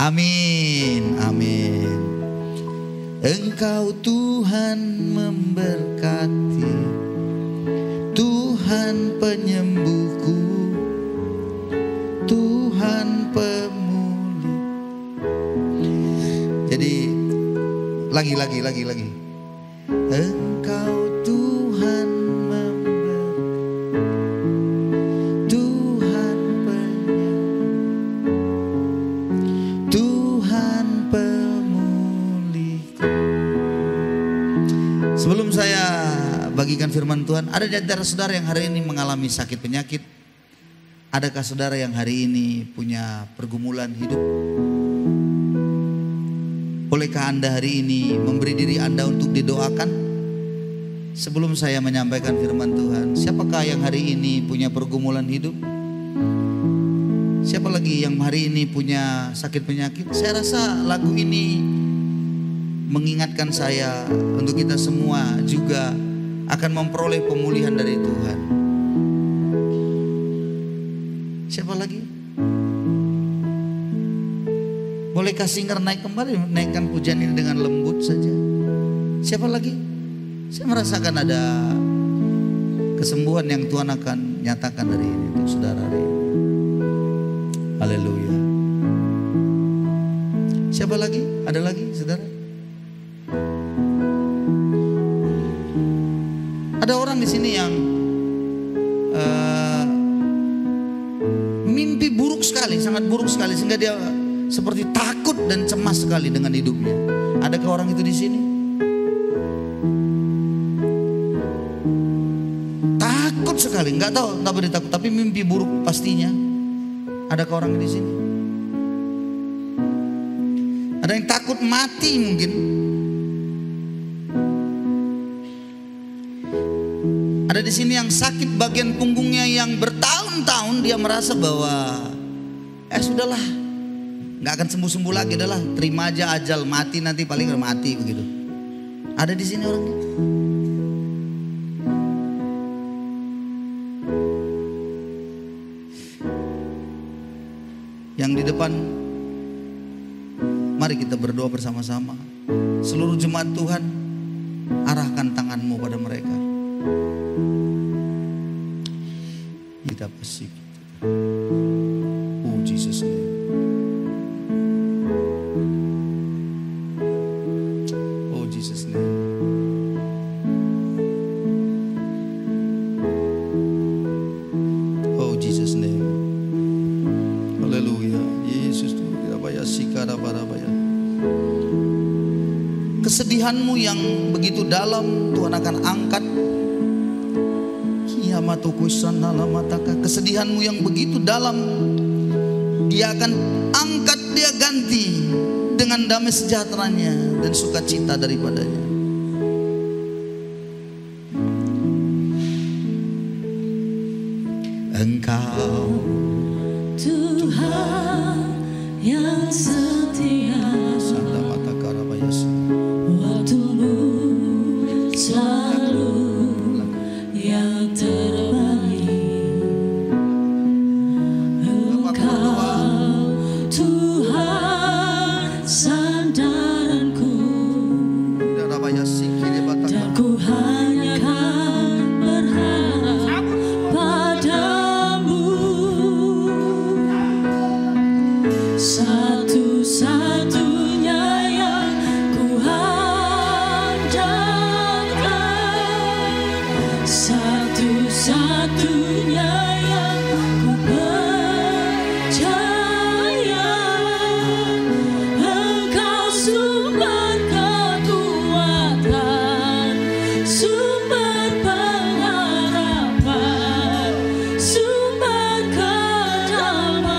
Amin, amin. Engkau Tuhan memberkati, Tuhan penyembuhku, Tuhan pemulih. Jadi lagi. Engkau Tuhan memberkati, Tuhan penyembuh, Tuhan pemulihku. Sebelum saya bagikan firman Tuhan, ada di antara saudara yang hari ini mengalami sakit penyakit? Adakah saudara yang hari ini punya pergumulan hidup? Bolehkah Anda hari ini memberi diri Anda untuk didoakan? Sebelum saya menyampaikan firman Tuhan, siapakah yang hari ini punya pergumulan hidup? Siapa lagi yang hari ini punya sakit penyakit? Saya rasa lagu ini mengingatkan saya untuk kita semua juga akan memperoleh pemulihan dari Tuhan. Siapa lagi? Bolehkah singer naik kembali, naikkan pujian ini dengan lembut saja? Siapa lagi? Saya merasakan ada kesembuhan yang Tuhan akan nyatakan hari ini untuk saudara hari ini. Haleluya. Siapa lagi? Ada lagi saudara? Ada orang di sini yang mimpi buruk sekali, sangat buruk sekali, sehingga dia seperti takut dan cemas sekali dengan hidupnya. Adakah orang itu di sini? Takut sekali, nggak tahu entah berita takut, tapi mimpi buruk pastinya. Adakah orang di sini? Ada yang takut mati mungkin. Ada di sini yang sakit bagian punggungnya yang bertahun-tahun dia merasa bahwa sudahlah, nggak akan sembuh-sembuh lagi, adalah terima aja ajal, mati nanti paling mati begitu. Ada di sini orangnya. Yang di depan, mari kita berdoa bersama-sama. Seluruh jemaat Tuhan, arahkan tanganmu pada mereka. Kita pasti. Oh Jesus name. Oh Jesus name. Oh Jesus name. Haleluya. Yesus Tuhan, kesedihanmu yang begitu dalam Tuhan akan angkat. Kesedihanmu yang begitu dalam Dia akan angkat, Dia ganti dengan damai sejahteranya dan sukacita daripadanya. Engkau Tuhan yang setia, waktumu selalu yang terbaik. Engkau Tuhan sandaranku, dan ku hanya akan berharap padamu. Satu-satunya yang ku andalkan, satu-satunya yang ku percaya. Engkau sumber kekuatan, sumber pengharapan, sumber kedamaian.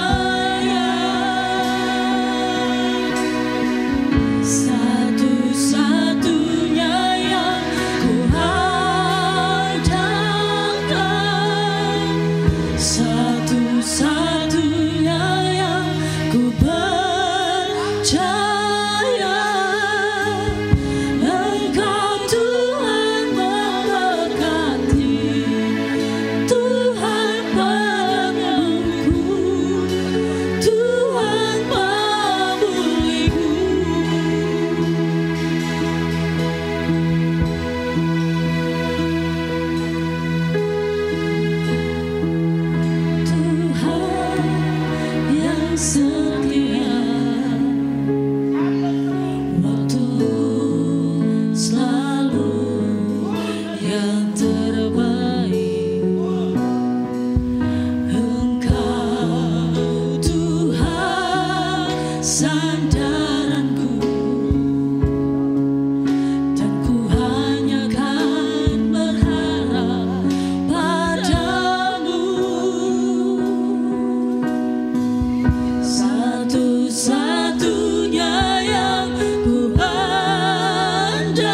Satu-satunya yang ku andalkan, satu-satunya yang ku percaya. Engkau Tuhan memberkati, Tuhan penyembuhku, Tuhan pemulihku. setia, waktu selalu yang terbaik. Engkau Tuhan sandaranku, dan ku hanya kan berharap padamu. Satu-satunya yang ku andalkan,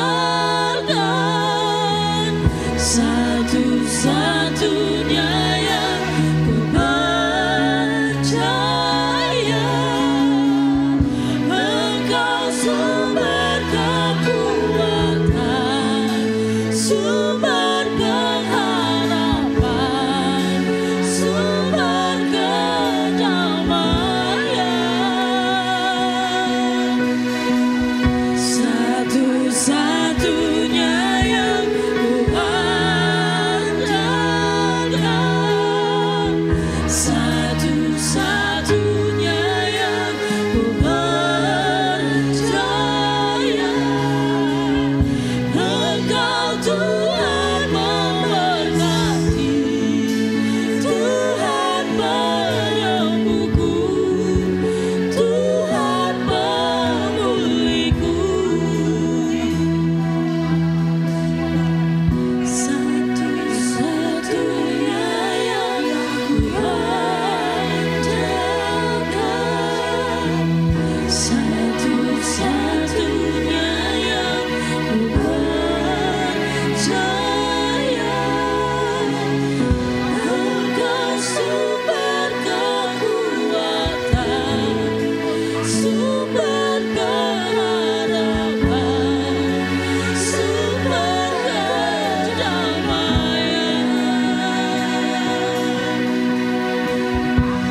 satu-satunya yang ku percaya. Engkau sumber kekuatan, sumber pengharapan, sumber kedamaian. Satu-satunya yang ku andalkan, satu-satunya yang ku percaya. Engkau Tuhan memberkati, Tuhan penyembuhku, Tuhan pemulihku. Satu-satunya yang ku andalkan, satu-satunya yang ku percaya. Engkau sumber kekuatan, sumber pengharapan, sumber kedamaian.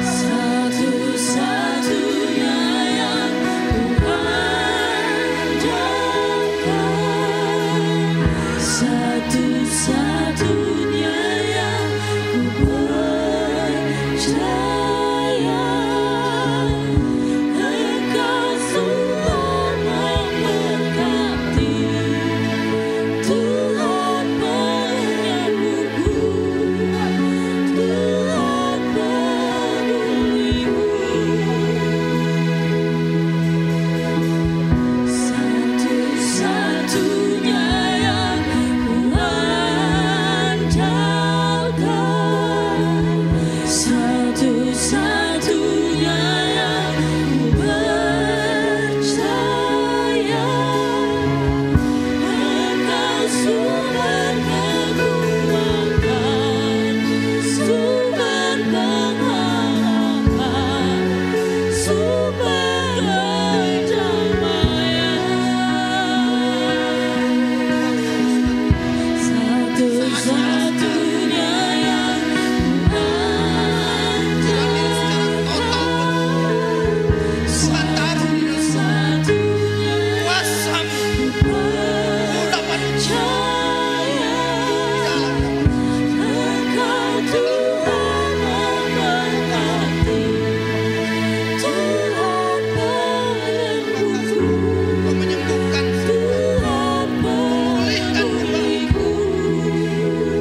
Satu-satunya yang ku andalkan, satu-satunya yang ku percaya. Engkau sumber memberkati, Tuhan penyembuhku, Tuhan pemulihku. Satu-satunya yang ku andalkan, satu-satunya yang ku percaya. Engkau sumber kekuatan, sumber pengharapan, sumber kedamaian. Satu-satunya yang ku andalkan, satu-satunya Kuasamu ku percaya. Engkau Tuhan memberkati, Tuhan penyembuhku, Kau menyembuhkan Tuhan pemulihku.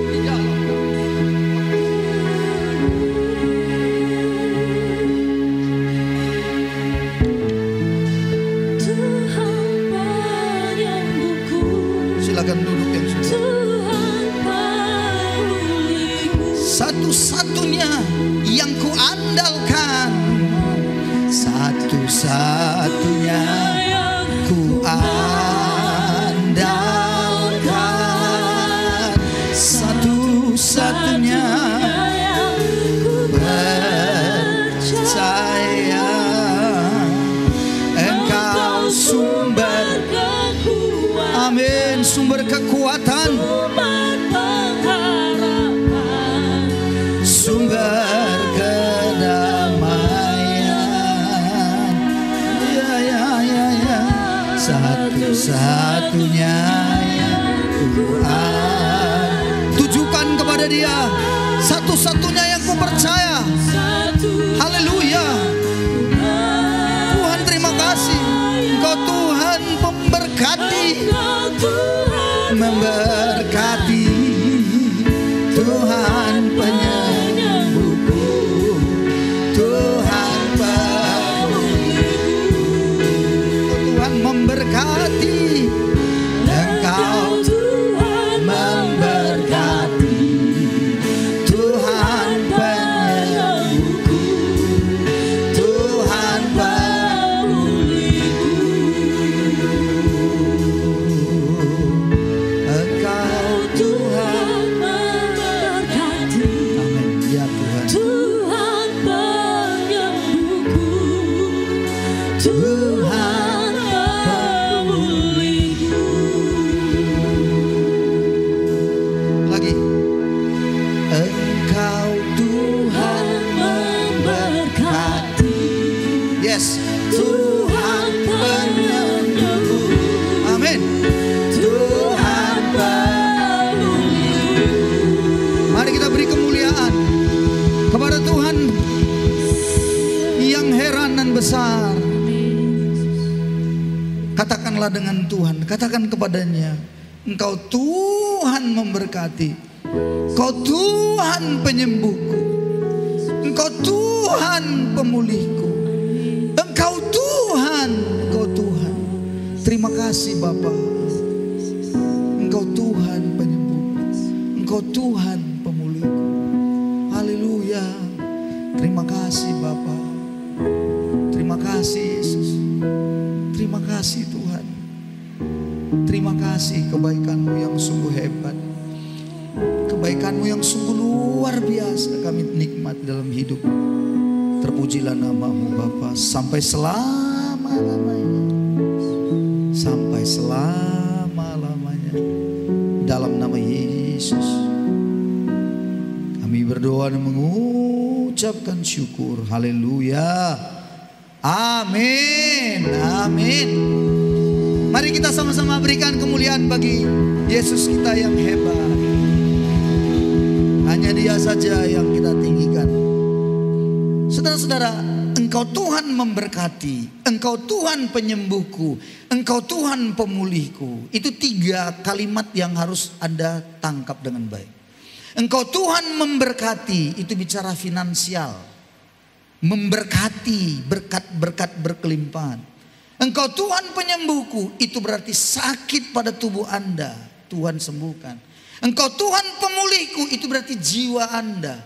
di dalam. Tuhan penyembuhku, Silakan duduk yang sudah. Tuhan pemulihku. Satu-satunya yang ku andalkan, satu-satunya ku andalkan, satu-satunya percaya. Engkau sumber, amin, sumber kekuatan, sumber kedamaian. Ya. Satu-satunya yang ku tujukan kepada Dia, satu-satunya yang ku percaya. Haleluya. memberkati, Tuhan penyembuhku, Tuhan pemulihku. Tuhan memberkati, Engkau Tuhan memberkati, Tuhan penyembuhku, Tuhan pemulihku. Engkau Tuhan memberkati, amin ya Tuhan. Tuhan penyembuhku, Tuhan pemulihku. Lagi Engkau Tuhan memberkati, yes, Tuhan penyembuhku, amin, Tuhan pemulihku. Mari kita beri kemuliaan kepada Tuhan yang heran dan besar. Katakanlah dengan Tuhan, katakan kepadanya, Engkau Tuhan memberkati, Engkau Tuhan penyembuhku, Engkau Tuhan pemulihku, Engkau Tuhan, Engkau Tuhan. Terima kasih Bapa, Engkau Tuhan penyembuhku, Engkau Tuhan pemulihku. Haleluya. Terima kasih Bapa, terima kasih Yesus, terima kasih Tuhan. Terima kasih kebaikan-Mu yang sungguh hebat, kebaikan-Mu yang sungguh luar biasa kami nikmat dalam hidup. Terpujilah nama-Mu Bapa sampai selama-lamanya, sampai selama-lamanya. Dalam nama Yesus kami berdoa dan mengucapkan syukur. Haleluya. Amin. Amin. Mari kita sama-sama berikan kemuliaan bagi Yesus kita yang hebat. Hanya Dia saja yang kita tinggikan. Saudara-saudara, Engkau Tuhan memberkati, Engkau Tuhan penyembuhku, Engkau Tuhan pemulihku. Itu 3 kalimat yang harus Anda tangkap dengan baik. Engkau Tuhan memberkati, itu bicara finansial. Memberkati, berkat-berkat berkelimpahan. Engkau Tuhan penyembuhku, itu berarti sakit pada tubuh Anda, Tuhan sembuhkan. Engkau Tuhan pemulihku, itu berarti jiwa Anda.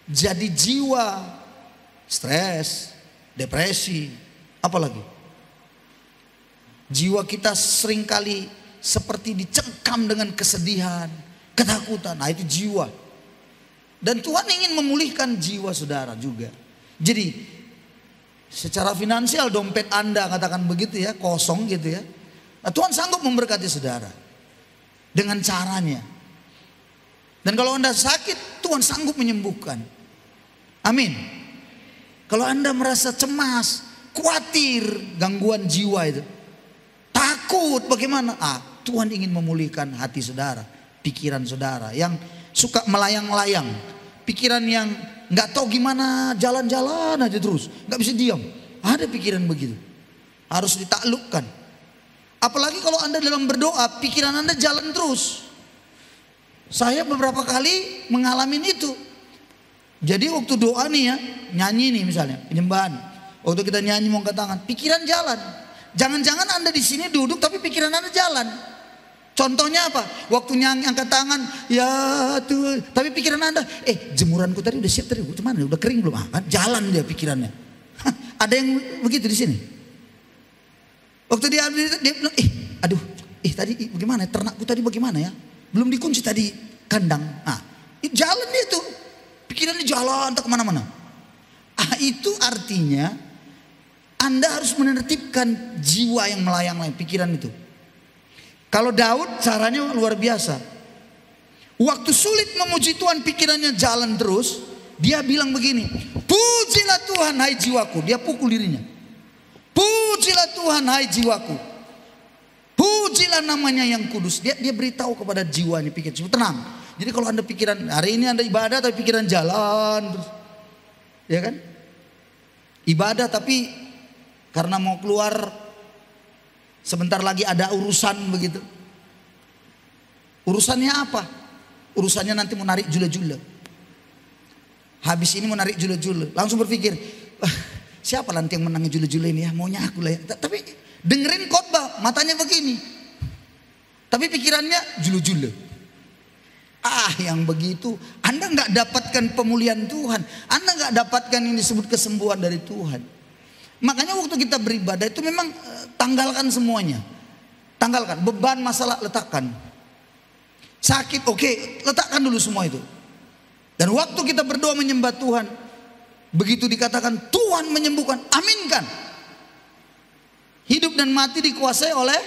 Jadi jiwa stres, depresi, apalagi jiwa kita seringkali seperti dicengkam dengan kesedihan, ketakutan. Nah itu jiwa. Dan Tuhan ingin memulihkan jiwa saudara juga. Jadi secara finansial dompet Anda katakan begitu ya, kosong gitu ya. Nah, Tuhan sanggup memberkati saudara dengan caranya. Dan kalau Anda sakit, Tuhan sanggup menyembuhkan. Amin. Kalau Anda merasa cemas, khawatir, gangguan jiwa itu, takut bagaimana? Tuhan ingin memulihkan hati saudara, pikiran saudara yang suka melayang-layang, pikiran yang nggak tahu gimana, jalan-jalan aja terus, nggak bisa diam. Ada pikiran begitu, harus ditaklukkan. Apalagi kalau Anda dalam berdoa, pikiran Anda jalan terus. Saya beberapa kali mengalami itu. Jadi waktu doa nih ya, nyanyi nih misalnya, penyembahan. Waktu kita nyanyi mau angkat tangan, pikiran jalan. Jangan-jangan Anda di sini duduk tapi pikiran Anda jalan. Contohnya apa? Waktu nyanyi angkat tangan, ya Tuhan. Tapi pikiran Anda, jemuranku tadi udah siap tadi, mana? Udah kering belum? Kan jalan dia pikirannya. Ada yang begitu di sini. Waktu dia bilang, tadi bagaimana? Ternakku tadi bagaimana ya? Belum dikunci tadi kandang. Jalan dia tuh. Pikirannya jalan tak kemana-mana. Itu artinya Anda harus menertibkan jiwa yang melayang-layang, pikiran itu. Kalau Daud caranya luar biasa. Waktu sulit memuji Tuhan, pikirannya jalan terus. Dia bilang begini, pujilah Tuhan hai jiwaku. Dia pukul dirinya. Pujilah Tuhan hai jiwaku. Pujilah namanya yang kudus. Dia beritahu kepada jiwa ini, pikir, tenang. Jadi kalau Anda pikiran, hari ini Anda ibadah tapi pikiran jalan terus. Ya kan? Ibadah tapi karena mau keluar, sebentar lagi ada urusan begitu. Urusannya apa? Urusannya nanti mau narik jule-jule. Habis ini mau narik jule-jule. Langsung berpikir, siapa nanti yang menang jule-jule ini ya? Maunya aku lah ya. Tapi dengerin khotbah, matanya begini. Tapi pikirannya jule-jule. Yang begitu Anda nggak dapatkan pemulihan Tuhan. Anda nggak dapatkan yang disebut kesembuhan dari Tuhan. Makanya waktu kita beribadah itu memang tanggalkan semuanya. Tanggalkan, beban masalah letakkan. Sakit, oke, letakkan dulu semua itu. Dan waktu kita berdoa menyembah Tuhan, begitu dikatakan Tuhan menyembuhkan, aminkan. Hidup dan mati dikuasai oleh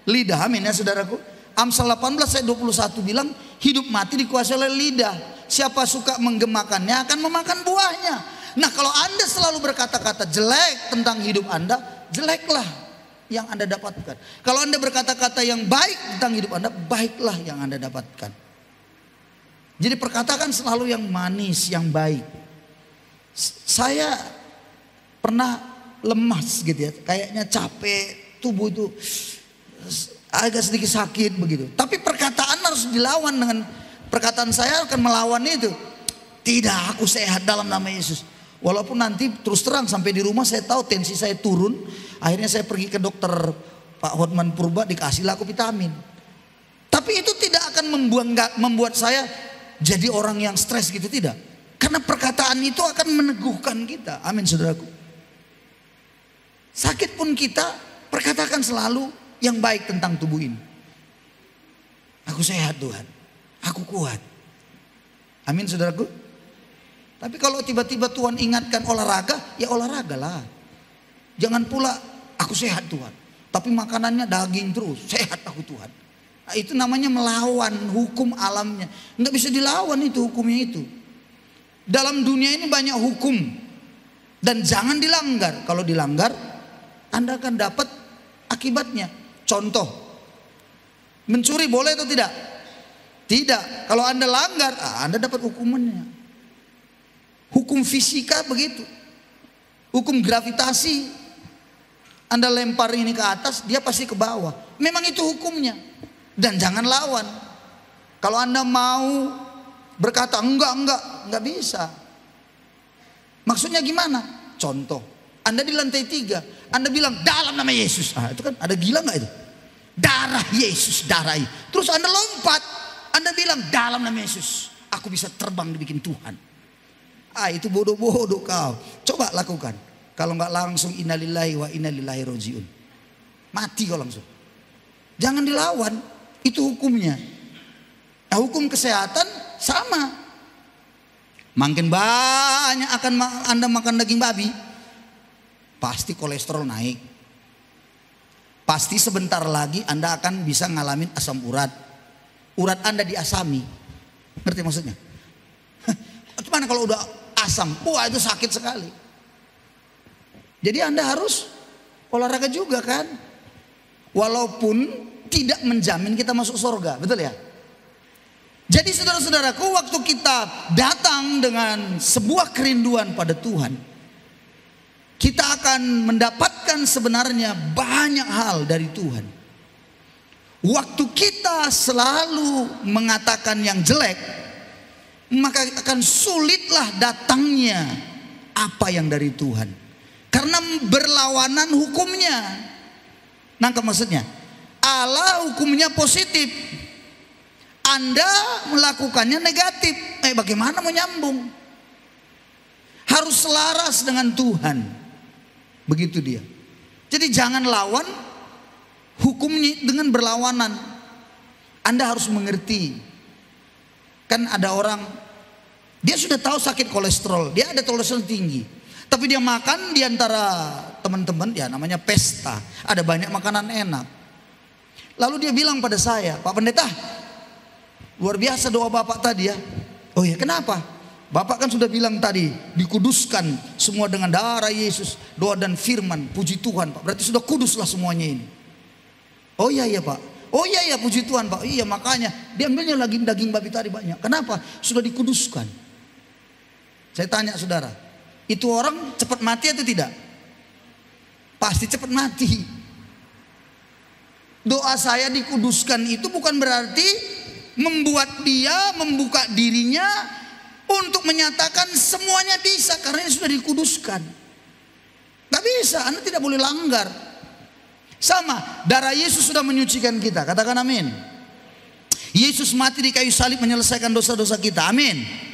lidah. Amin ya saudaraku. Amsal 18 ayat 21 bilang hidup mati dikuasai oleh lidah. Siapa suka menggemakannya akan memakan buahnya. Nah, kalau Anda selalu berkata-kata jelek tentang hidup Anda, jeleklah yang Anda dapatkan. Kalau Anda berkata-kata yang baik tentang hidup Anda, baiklah yang Anda dapatkan. Jadi perkatakan selalu yang manis, yang baik. Saya pernah lemas gitu ya, kayaknya capek, tubuh itu agak sedikit sakit begitu. Tapi perkataan harus dilawan dengan perkataan saya akan melawan itu. Tidak, aku sehat dalam nama Yesus. Walaupun nanti terus terang sampai di rumah saya tahu tensi saya turun. Akhirnya saya pergi ke dokter Pak Hotman Purba, dikasihlah aku vitamin. Tapi itu tidak akan membuat saya jadi orang yang stres gitu, tidak. Karena perkataan itu akan meneguhkan kita. Amin saudaraku. Sakit pun kita perkatakan selalu yang baik tentang tubuh ini. Aku sehat Tuhan, aku kuat. Amin saudaraku. Tapi kalau tiba-tiba Tuhan ingatkan olahraga, ya olahragalah. Jangan pula aku sehat Tuhan, tapi makanannya daging terus. Sehat aku Tuhan. Nah, itu namanya melawan hukum alamnya. Nggak bisa dilawan itu hukumnya itu. Dalam dunia ini banyak hukum dan jangan dilanggar. Kalau dilanggar, Anda akan dapat akibatnya. Contoh, mencuri boleh atau tidak? Tidak. Kalau Anda langgar, Anda dapat hukumannya. Hukum fisika begitu. Hukum gravitasi. Anda lempar ini ke atas, dia pasti ke bawah. Memang itu hukumnya. Dan jangan lawan. Kalau Anda mau berkata enggak bisa. Maksudnya gimana? Contoh, Anda di lantai 3, Anda bilang dalam nama Yesus. Itu kan ada gila enggak itu? Darah Yesus, darah. Terus Anda lompat, Anda bilang dalam nama Yesus, aku bisa terbang dibikin Tuhan. Itu bodoh-bodoh kau. Coba lakukan. Kalau enggak langsung innalillahi wa inna ilaihi rajiun. Mati kau langsung. Jangan dilawan. Itu hukumnya. Nah, hukum kesehatan sama. Makin banyak akan Anda makan daging babi, pasti kolesterol naik. Pasti sebentar lagi Anda akan bisa ngalamin asam urat. Urat Anda diasami. Ngerti maksudnya? Gimana kalau udah asam? Wah, itu sakit sekali. Jadi Anda harus olahraga juga kan? Walaupun tidak menjamin kita masuk surga, betul ya? Jadi saudara-saudaraku, waktu kita datang dengan sebuah kerinduan pada Tuhan, kita akan mendapatkan sebenarnya banyak hal dari Tuhan. Waktu kita selalu mengatakan yang jelek, maka akan sulitlah datangnya apa yang dari Tuhan. Karena berlawanan hukumnya. Nangkep maksudnya? Allah hukumnya positif, Anda melakukannya negatif. Bagaimana mau nyambung? Harus selaras dengan Tuhan. Begitu dia. Jadi jangan lawan hukumnya dengan berlawanan. Anda harus mengerti. Kan ada orang, dia sudah tahu sakit kolesterol, dia ada kolesterol tinggi, tapi dia makan di antara teman-teman, ya namanya pesta, ada banyak makanan enak. Lalu dia bilang pada saya, Pak Pendeta, luar biasa doa Bapak tadi ya. Oh ya, kenapa? Bapak kan sudah bilang tadi, dikuduskan semua dengan darah Yesus, doa dan firman, puji Tuhan Pak, berarti sudah kuduslah semuanya ini. Oh iya Pak. Oh iya puji Tuhan Pak. Iya, makanya diambilnya lagi daging babi tadi banyak. Kenapa? Sudah dikuduskan. Saya tanya saudara, itu orang cepat mati atau tidak? Pasti cepat mati. Doa saya dikuduskan itu bukan berarti membuat dia membuka dirinya untuk menyatakan semuanya bisa karena ini sudah dikuduskan. Gak bisa, Anda tidak boleh langgar. Sama, darah Yesus sudah menyucikan kita, katakan amin. Yesus mati di kayu salib menyelesaikan dosa-dosa kita, amin.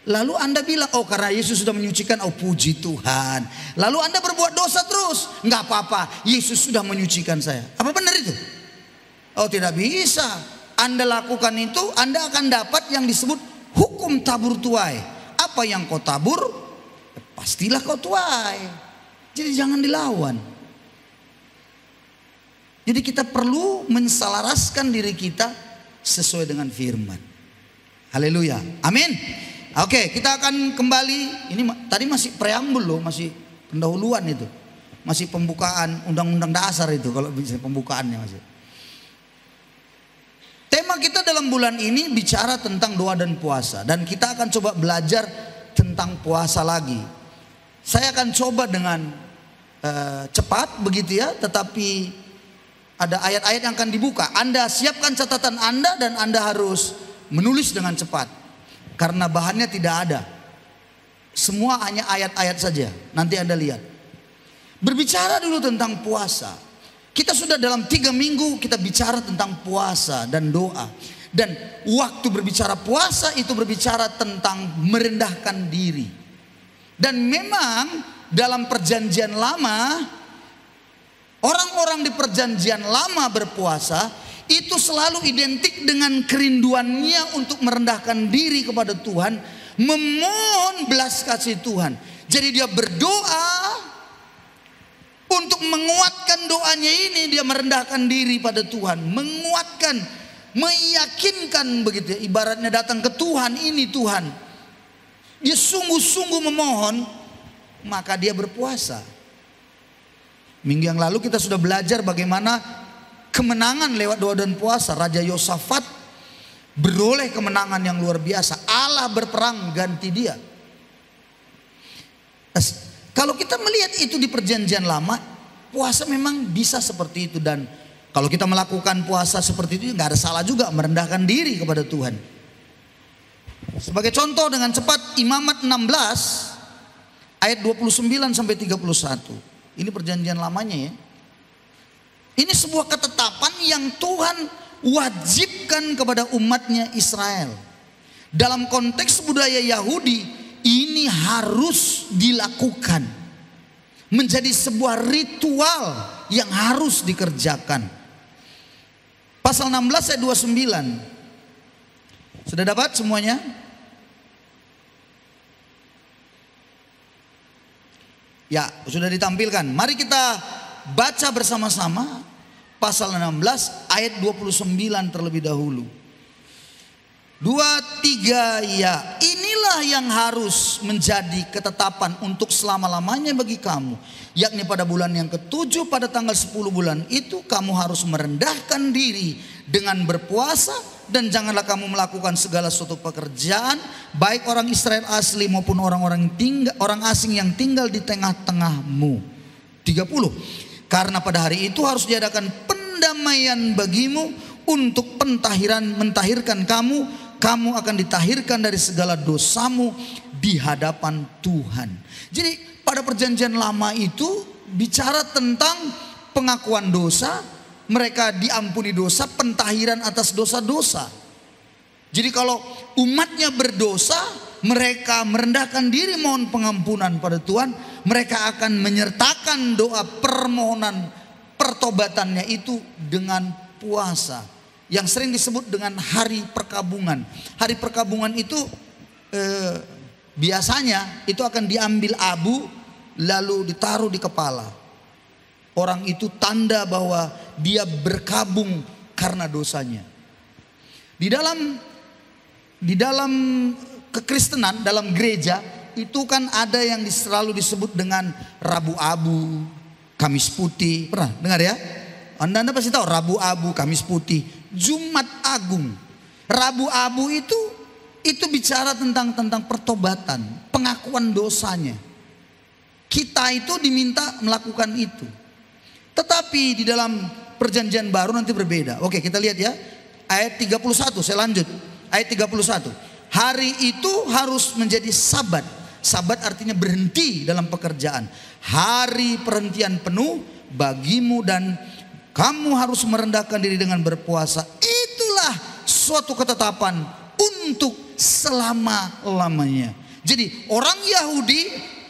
Lalu Anda bilang, oh karena Yesus sudah menyucikan, oh puji Tuhan. Lalu Anda berbuat dosa terus, nggak apa-apa, Yesus sudah menyucikan saya. Apa benar itu? Oh tidak bisa. Anda lakukan itu, Anda akan dapat yang disebut hukum tabur tuai. Apa yang kau tabur, pastilah kau tuai. Jadi jangan dilawan. Jadi kita perlu menselaraskan diri kita sesuai dengan firman. Haleluya, amin. Oke, kita akan kembali. Ini tadi masih preambul loh, masih pendahuluan itu, masih pembukaan undang-undang dasar itu kalau bisa pembukaannya masih. Tema kita dalam bulan ini bicara tentang doa dan puasa, dan kita akan coba belajar tentang puasa lagi. Saya akan coba dengan cepat begitu ya, tetapi ada ayat-ayat yang akan dibuka. Anda siapkan catatan Anda dan Anda harus menulis dengan cepat. Karena bahannya tidak ada. Semua hanya ayat-ayat saja. Nanti Anda lihat. Berbicara dulu tentang puasa. Kita sudah dalam 3 minggu kita bicara tentang puasa dan doa. Dan waktu berbicara puasa itu berbicara tentang merendahkan diri. Dan memang dalam perjanjian lama, orang-orang di perjanjian lama berpuasa itu selalu identik dengan kerinduannya untuk merendahkan diri kepada Tuhan, memohon belas kasih Tuhan. Jadi dia berdoa untuk menguatkan doanya ini, dia merendahkan diri pada Tuhan, menguatkan, meyakinkan begitu ya, ibaratnya datang ke Tuhan, ini Tuhan. Dia sungguh-sungguh memohon, maka dia berpuasa. Minggu yang lalu kita sudah belajar bagaimana kemenangan lewat doa dan puasa. Raja Yosafat beroleh kemenangan yang luar biasa. Allah berperang ganti dia. Kalau kita melihat itu di perjanjian lama, puasa memang bisa seperti itu. Dan kalau kita melakukan puasa seperti itu, nggak ada salah juga merendahkan diri kepada Tuhan. Sebagai contoh dengan cepat, Imamat 16 ayat 29 sampai 31. Ini perjanjian lamanya ya. Ini sebuah ketetapan yang Tuhan wajibkan kepada umatnya Israel. Dalam konteks budaya Yahudi, ini harus dilakukan. Menjadi sebuah ritual yang harus dikerjakan. Pasal 16 ayat 29. Sudah dapat semuanya? Ya, sudah ditampilkan. Mari kita baca bersama-sama pasal 16 ayat 29 terlebih dahulu. 2, 3 ya. Inilah yang harus menjadi ketetapan untuk selama-lamanya bagi kamu, yakni pada bulan yang ke-7 pada tanggal 10 bulan itu kamu harus merendahkan diri dengan berpuasa. Dan janganlah kamu melakukan segala suatu pekerjaan, baik orang Israel asli maupun orang asing yang tinggal di tengah-tengahmu. 30. Karena pada hari itu harus diadakan pendamaian bagimu untuk mentahirkan kamu akan ditahirkan dari segala dosamu di hadapan Tuhan. Jadi pada perjanjian lama itu bicara tentang pengakuan dosa. Mereka diampuni dosa, pentahiran atas dosa-dosa. Jadi kalau umatnya berdosa, mereka merendahkan diri mohon pengampunan pada Tuhan, mereka akan menyertakan doa permohonan pertobatannya itu dengan puasa, yang sering disebut dengan hari perkabungan. Hari perkabungan itu biasanya itu akan diambil abu lalu ditaruh di kepala. Orang itu tanda bahwa dia berkabung karena dosanya. Di dalam kekristenan, dalam gereja itu kan ada yang selalu disebut dengan Rabu Abu, Kamis Putih. Pernah dengar ya? Anda pasti tahu Rabu Abu, Kamis Putih, Jumat Agung. Rabu Abu itu bicara tentang pertobatan, pengakuan dosanya. Kita itu diminta melakukan itu. Tetapi di dalam perjanjian baru nanti berbeda. Oke, kita lihat ya. Ayat 31, saya lanjut. Ayat 31. Hari itu harus menjadi sabat. Sabat artinya berhenti dalam pekerjaan. Hari perhentian penuh bagimu dan kamu harus merendahkan diri dengan berpuasa. Itulah suatu ketetapan untuk selama-lamanya. Jadi orang Yahudi,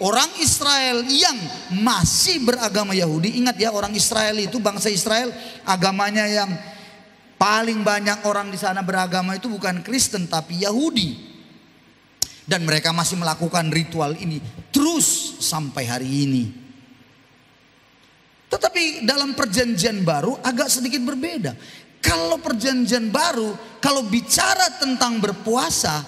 orang Israel yang masih beragama Yahudi. Ingat ya, orang Israel itu, bangsa Israel, agamanya yang paling banyak orang di sana beragama itu bukan Kristen tapi Yahudi. Dan mereka masih melakukan ritual ini terus sampai hari ini. Tetapi dalam perjanjian baru agak sedikit berbeda. Kalau perjanjian baru, kalau bicara tentang berpuasa,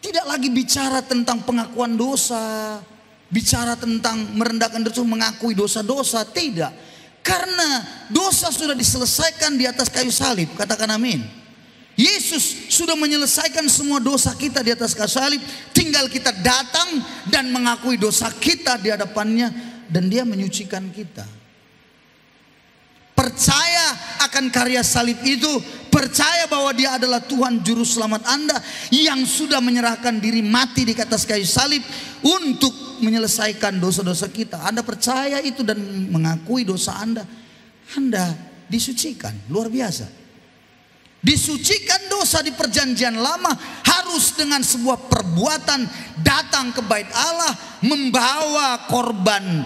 tidak lagi bicara tentang pengakuan dosa, bicara tentang merendahkan diri, mengakui dosa-dosa, tidak. Karena dosa sudah diselesaikan di atas kayu salib, katakan amin. Yesus sudah menyelesaikan semua dosa kita di atas kayu salib. Tinggal kita datang dan mengakui dosa kita di hadapannya, dan Dia menyucikan kita. Percaya akan karya salib itu, percaya bahwa Dia adalah Tuhan juru selamat Anda yang sudah menyerahkan diri mati di atas kayu salib untuk menyelesaikan dosa-dosa kita. Anda percaya itu dan mengakui dosa Anda disucikan. Luar biasa. Disucikan dosa di perjanjian lama harus dengan sebuah perbuatan datang ke bait Allah, membawa korban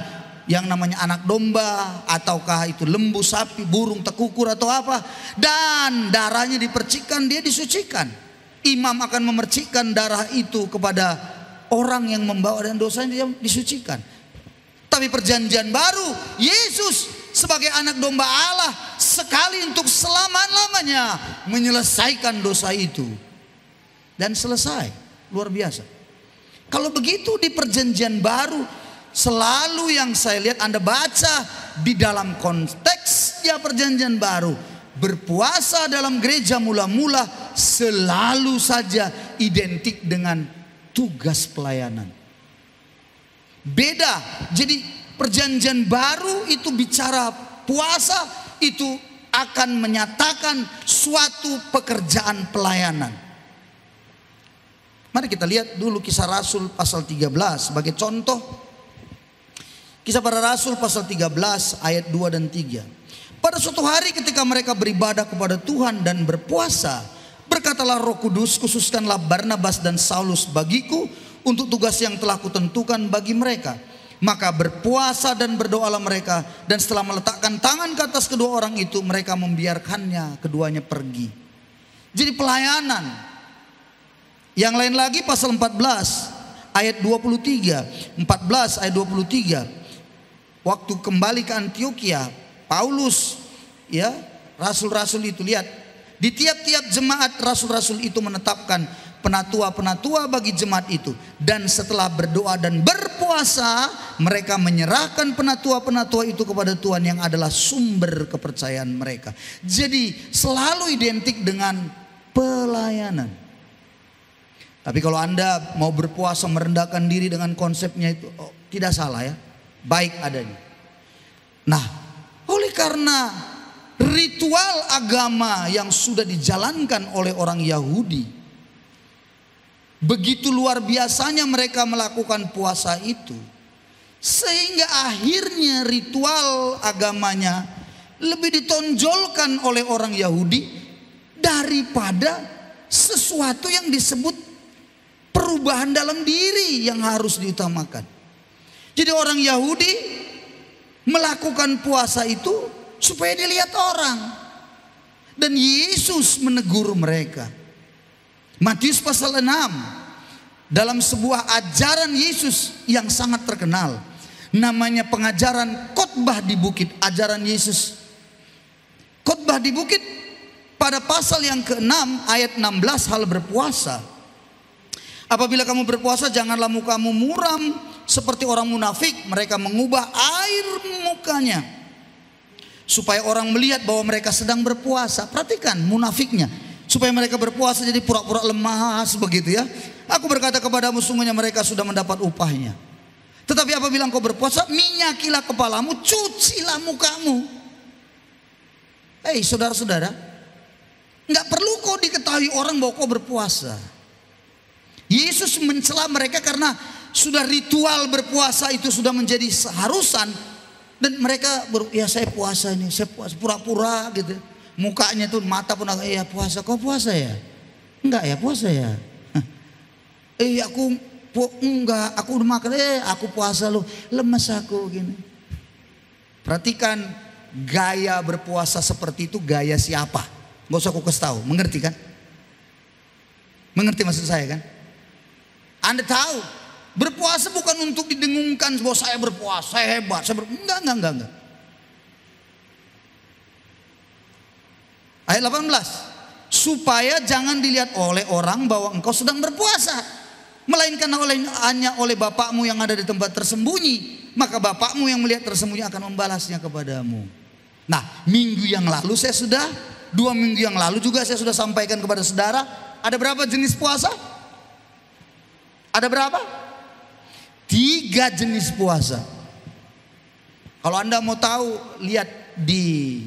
yang namanya anak domba, ataukah itu lembu, sapi, burung, tekukur atau apa, dan darahnya dipercikkan, dia disucikan. Imam akan memercikkan darah itu kepada orang yang membawa dan dosanya dia disucikan. Tapi perjanjian baru, Yesus sebagai anak domba Allah sekali untuk selama-lamanya menyelesaikan dosa itu. Dan selesai. Luar biasa. Kalau begitu di perjanjian baru, selalu yang saya lihat Anda baca di dalam konteksnya perjanjian baru, berpuasa dalam gereja mula-mula selalu saja identik dengan tugas pelayanan. Beda. Jadi perjanjian baru itu bicara puasa, itu akan menyatakan suatu pekerjaan pelayanan. Mari kita lihat dulu Kisah Rasul pasal 13 sebagai contoh. Kisah para Rasul pasal 13 ayat 2 dan 3. Pada suatu hari ketika mereka beribadah kepada Tuhan dan berpuasa, berkatalah Roh Kudus, khususkanlah Barnabas dan Saulus bagiku untuk tugas yang telah kutentukan bagi mereka. Maka berpuasa dan berdoalah mereka, dan setelah meletakkan tangan ke atas kedua orang itu, mereka membiarkannya keduanya pergi. Jadi pelayanan. Yang lain lagi pasal 14 ayat 23, 14 ayat 23. Waktu kembali ke Antioquia, Paulus, ya, rasul-rasul itu, lihat, di tiap-tiap jemaat rasul-rasul itu menetapkan penatua-penatua bagi jemaat itu. Dan setelah berdoa dan berpuasa, mereka menyerahkan penatua-penatua itu kepada Tuhan yang adalah sumber kepercayaan mereka. Jadi selalu identik dengan pelayanan. Tapi kalau Anda mau berpuasa merendahkan diri dengan konsepnya itu, tidak salah ya, baik adanya. Nah, oleh karena ritual agama yang sudah dijalankan oleh orang Yahudi, begitu luar biasanya mereka melakukan puasa itu, sehingga akhirnya ritual agamanya lebih ditonjolkan oleh orang Yahudi daripada sesuatu yang disebut perubahan dalam diri yang harus diutamakan. Jadi orang Yahudi melakukan puasa itu supaya dilihat orang, dan Yesus menegur mereka. Matius pasal 6, dalam sebuah ajaran Yesus yang sangat terkenal, namanya pengajaran khotbah di bukit. Ajaran Yesus khotbah di bukit pada pasal yang ke-6 ayat 16, hal berpuasa. Apabila kamu berpuasa, janganlah mukamu muram seperti orang munafik. Mereka mengubah air mukanya supaya orang melihat bahwa mereka sedang berpuasa. Perhatikan munafiknya, supaya mereka berpuasa jadi pura-pura lemas begitu ya. Aku berkata kepadamu, sungguhnya mereka sudah mendapat upahnya. Tetapi apabila engkau berpuasa, minyakilah kepalamu, cucilah mukamu. Saudara-saudara, nggak perlu kau diketahui orang bahwa kau berpuasa. Yesus mencela mereka karena sudah ritual berpuasa itu sudah menjadi seharusan. Dan mereka ya saya puasa ini, saya puasa pura-pura gitu. Mukanya tuh mata pun ya puasa, kau puasa ya? Enggak ya puasa ya? Enggak, aku udah makan, aku puasa loh, lemes aku gini. Perhatikan gaya berpuasa seperti itu gaya siapa? Gak usah aku kasih tahu, mengerti kan? Mengerti maksud saya kan? Anda tahu, berpuasa bukan untuk didengungkan bahwa saya berpuasa, saya hebat, enggak. Ayat 18, supaya jangan dilihat oleh orang bahwa engkau sedang berpuasa, melainkan hanya oleh Bapakmu yang ada di tempat tersembunyi, maka Bapakmu yang melihat tersembunyi akan membalasnya kepadamu. Nah, 2 minggu yang lalu juga saya sudah sampaikan kepada saudara, ada berapa jenis puasa? Ada berapa? 3 jenis puasa. Kalau Anda mau tahu, lihat di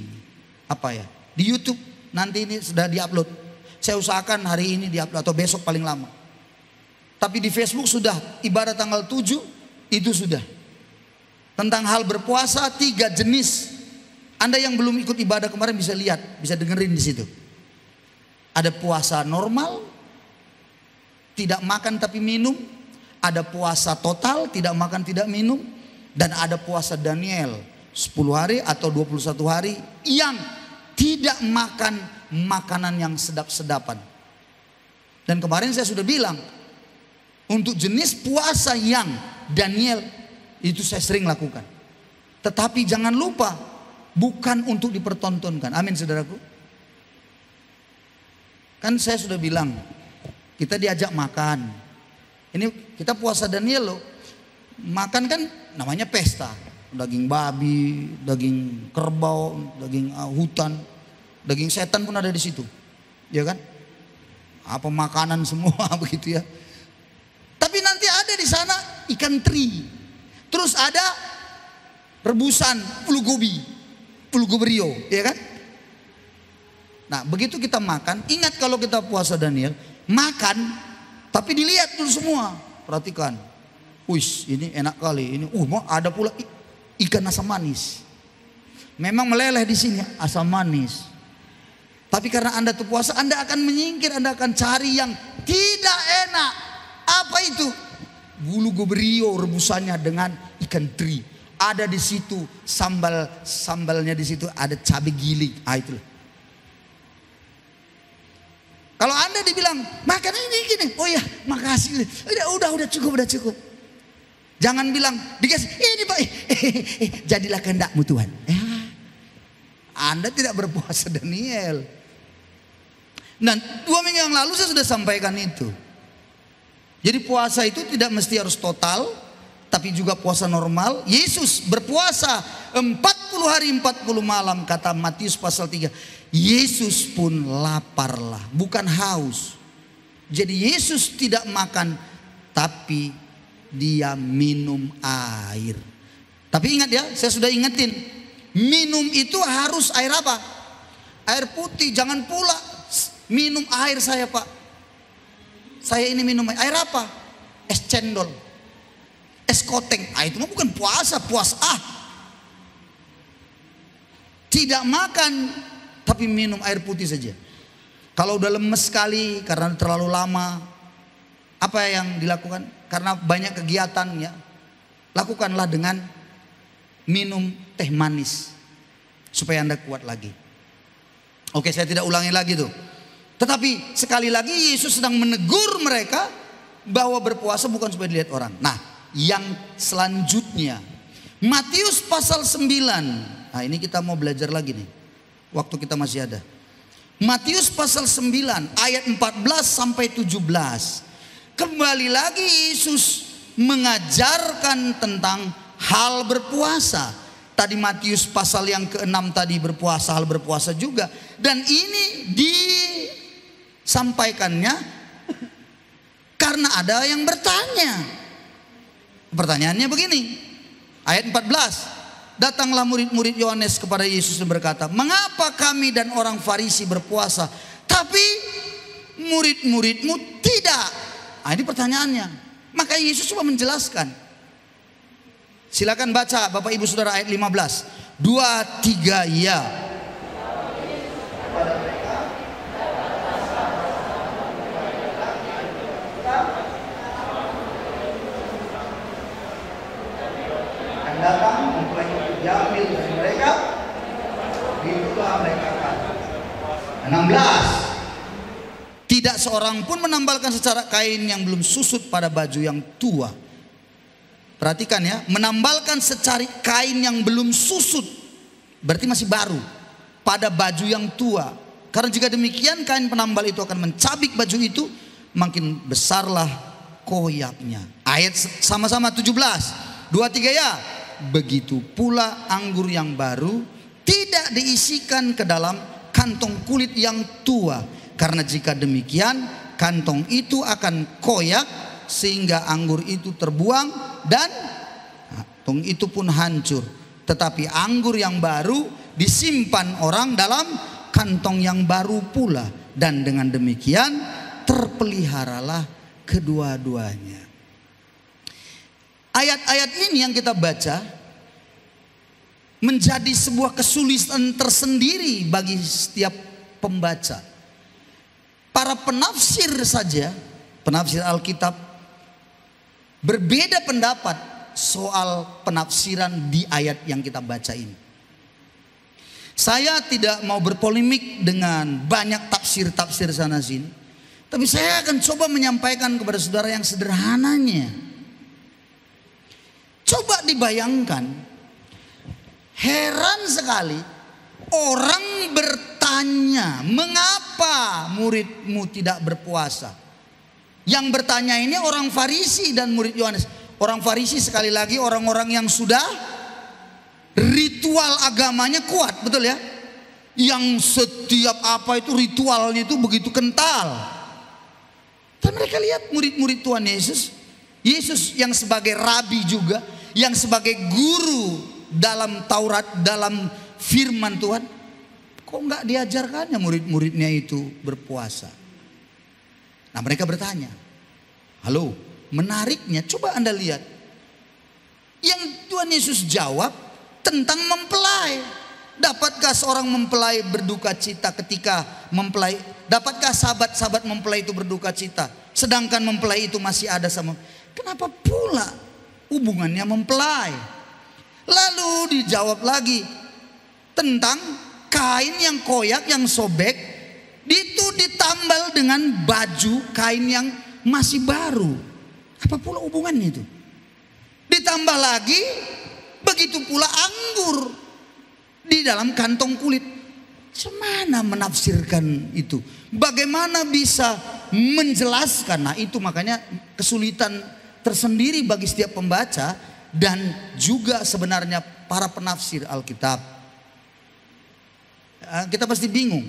di YouTube. Nanti ini sudah diupload. Saya usahakan hari ini diupload atau besok paling lama. Tapi di Facebook sudah, ibadah tanggal 7 itu sudah. Tentang hal berpuasa 3 jenis. Anda yang belum ikut ibadah kemarin bisa lihat, bisa dengerin di situ. Ada puasa normal, tidak makan tapi minum. Ada puasa total, tidak makan tidak minum. Dan ada puasa Daniel 10 hari atau 21 hari yang tidak makan makanan yang sedap-sedapan. Dan kemarin saya sudah bilang, untuk jenis puasa yang Daniel itu saya sering lakukan. Tetapi jangan lupa, bukan untuk dipertontonkan. Amin saudaraku. Kan saya sudah bilang, kita diajak makan. Ini kita puasa Daniel loh. Makan kan namanya pesta. Daging babi, daging kerbau, daging hutan, daging setan pun ada di situ, ya kan? Apa makanan semua begitu ya. Tapi nanti ada di sana ikan teri, terus ada rebusan pulgoberio, ya kan? Nah begitu kita makan, ingat kalau kita puasa Daniel, makan, tapi dilihat dulu semua, perhatikan. Wih, ini enak kali, ini ada pula ikan asam manis. Memang meleleh di sini asam manis. Tapi karena Anda tuh puasa, Anda akan menyingkir, Anda akan cari yang tidak enak. Apa itu? Bulu goberio rebusannya dengan ikan teri. Ada di situ sambalnya di situ ada cabai giling. Itulah. Kalau Anda dibilang makan ini gini, oh ya makasih. Udah cukup. Jangan bilang dikasih ini Pak, jadilah kehendakmu Tuhan. Anda tidak berpuasa Daniel. Nah 2 minggu yang lalu saya sudah sampaikan itu. Jadi puasa itu tidak mesti harus total, tapi juga puasa normal. Yesus berpuasa 40 hari 40 malam, kata Matius pasal 3. Yesus pun laparlah, bukan haus. Jadi Yesus tidak makan, tapi dia minum air. Tapi ingat ya, saya sudah ingetin, minum itu harus air apa? Air putih. Jangan pula minum air saya Pak, saya ini minum air apa? Es cendol, es koteng. Itu mah bukan puasa. Tidak makan tapi minum air putih saja. Kalau udah lemes sekali karena terlalu lama, apa yang dilakukan? Karena banyak kegiatan ya, lakukanlah dengan minum teh manis supaya Anda kuat lagi. Oke, saya tidak ulangi lagi tuh. Tetapi sekali lagi Yesus sedang menegur mereka bahwa berpuasa bukan supaya dilihat orang. Nah, yang selanjutnya Matius pasal 9. Nah, ini kita mau belajar lagi nih. Waktu kita masih ada. Matius pasal 9 ayat 14 sampai 17. Kembali lagi Yesus mengajarkan tentang hal berpuasa. Tadi Matius pasal yang ke-6 tadi berpuasa, hal berpuasa juga. Dan ini disampaikannya karena ada yang bertanya. Pertanyaannya begini, ayat 14. datanglah murid-murid Yohanes kepada Yesus dan berkata, "Mengapa kami dan orang Farisi berpuasa, tapi murid-muridmu tidak?" Nah, ini pertanyaannya. Maka Yesus coba menjelaskan. Silakan baca Bapak Ibu Saudara ayat 15. 2, 3 ya. Datang mempelai diambil dari mereka, itulah mereka akan. 16. Tidak seorang pun menambalkan secara kain yang belum susut pada baju yang tua. Perhatikan ya, menambalkan secari kain yang belum susut, berarti masih baru, pada baju yang tua. Karena jika demikian kain penambal itu akan mencabik baju itu, makin besarlah koyaknya. Ayat sama-sama 17. 2, 3 ya. Begitu pula anggur yang baru tidak diisikan ke dalam kantong kulit yang tua, karena jika demikian kantong itu akan koyak sehingga anggur itu terbuang dan kantong itu pun hancur. Tetapi anggur yang baru disimpan orang dalam kantong yang baru pula, dan dengan demikian terpeliharalah kedua-duanya. Ayat-ayat ini yang kita baca menjadi sebuah kesulitan tersendiri bagi setiap pembaca. Para penafsir saja, penafsir Alkitab, berbeda pendapat soal penafsiran di ayat yang kita baca ini. Saya tidak mau berpolemik dengan banyak tafsir-tafsir sana sini, tapi saya akan coba menyampaikan kepada saudara yang sederhananya. Coba dibayangkan, heran sekali orang bertanya, "Mengapa muridmu tidak berpuasa?" Yang bertanya ini orang Farisi dan murid Yohanes. Orang Farisi sekali lagi orang-orang yang sudah ritual agamanya kuat, betul ya? Yang setiap apa itu ritualnya itu begitu kental. Dan mereka lihat murid-murid Tuhan Yesus, Yesus yang sebagai rabi juga, yang sebagai guru dalam Taurat, dalam firman Tuhan, kok nggak diajarkannya murid-muridnya itu berpuasa? Nah, mereka bertanya. Halo, menariknya coba Anda lihat. Yang Tuhan Yesus jawab tentang mempelai. Dapatkah seorang mempelai berduka cita ketika mempelai? Dapatkah sahabat-sahabat mempelai itu berduka cita sedangkan mempelai itu masih ada sama? Kenapa pula hubungannya mempelai? Lalu dijawab lagi tentang kain yang koyak, yang sobek, itu ditambal dengan baju kain yang masih baru. Apa pula hubungannya itu? Ditambah lagi, begitu pula anggur di dalam kantong kulit. Semana menafsirkan itu? Bagaimana bisa menjelaskan? Nah, itu makanya kesulitan tersendiri bagi setiap pembaca dan juga sebenarnya para penafsir Alkitab. Kita pasti bingung.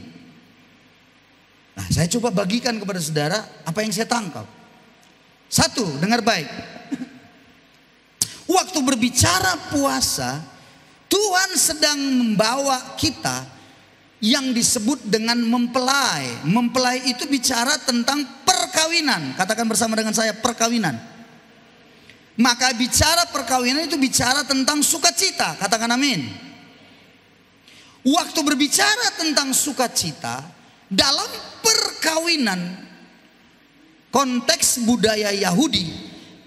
Nah, saya coba bagikan kepada saudara apa yang saya tangkap. Satu, dengar baik. Waktu berbicara puasa, Tuhan sedang membawa kita yang disebut dengan mempelai. Mempelai itu bicara tentang perkawinan. Katakan bersama dengan saya, perkawinan. Maka bicara perkawinan itu bicara tentang sukacita. Katakan amin. Waktu berbicara tentang sukacita dalam perkawinan, konteks budaya Yahudi,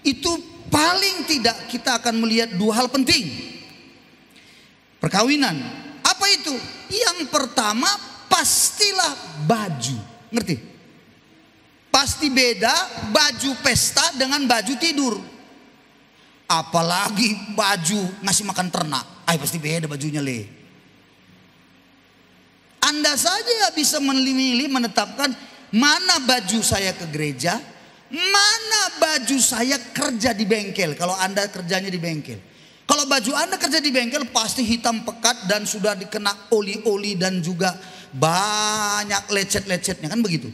itu paling tidak kita akan melihat dua hal penting. Perkawinan, apa itu? Yang pertama, pastilah baju. Ngerti? Pasti beda baju pesta dengan baju tidur. Apalagi baju ngasih makan ternak. Pasti beda bajunya le. Anda saja bisa memilih, menetapkan mana baju saya ke gereja, mana baju saya kerja di bengkel. Kalau Anda kerjanya di bengkel. Kalau baju Anda kerja di bengkel pasti hitam pekat dan sudah dikena oli-oli dan juga banyak lecet-lecetnya, kan begitu.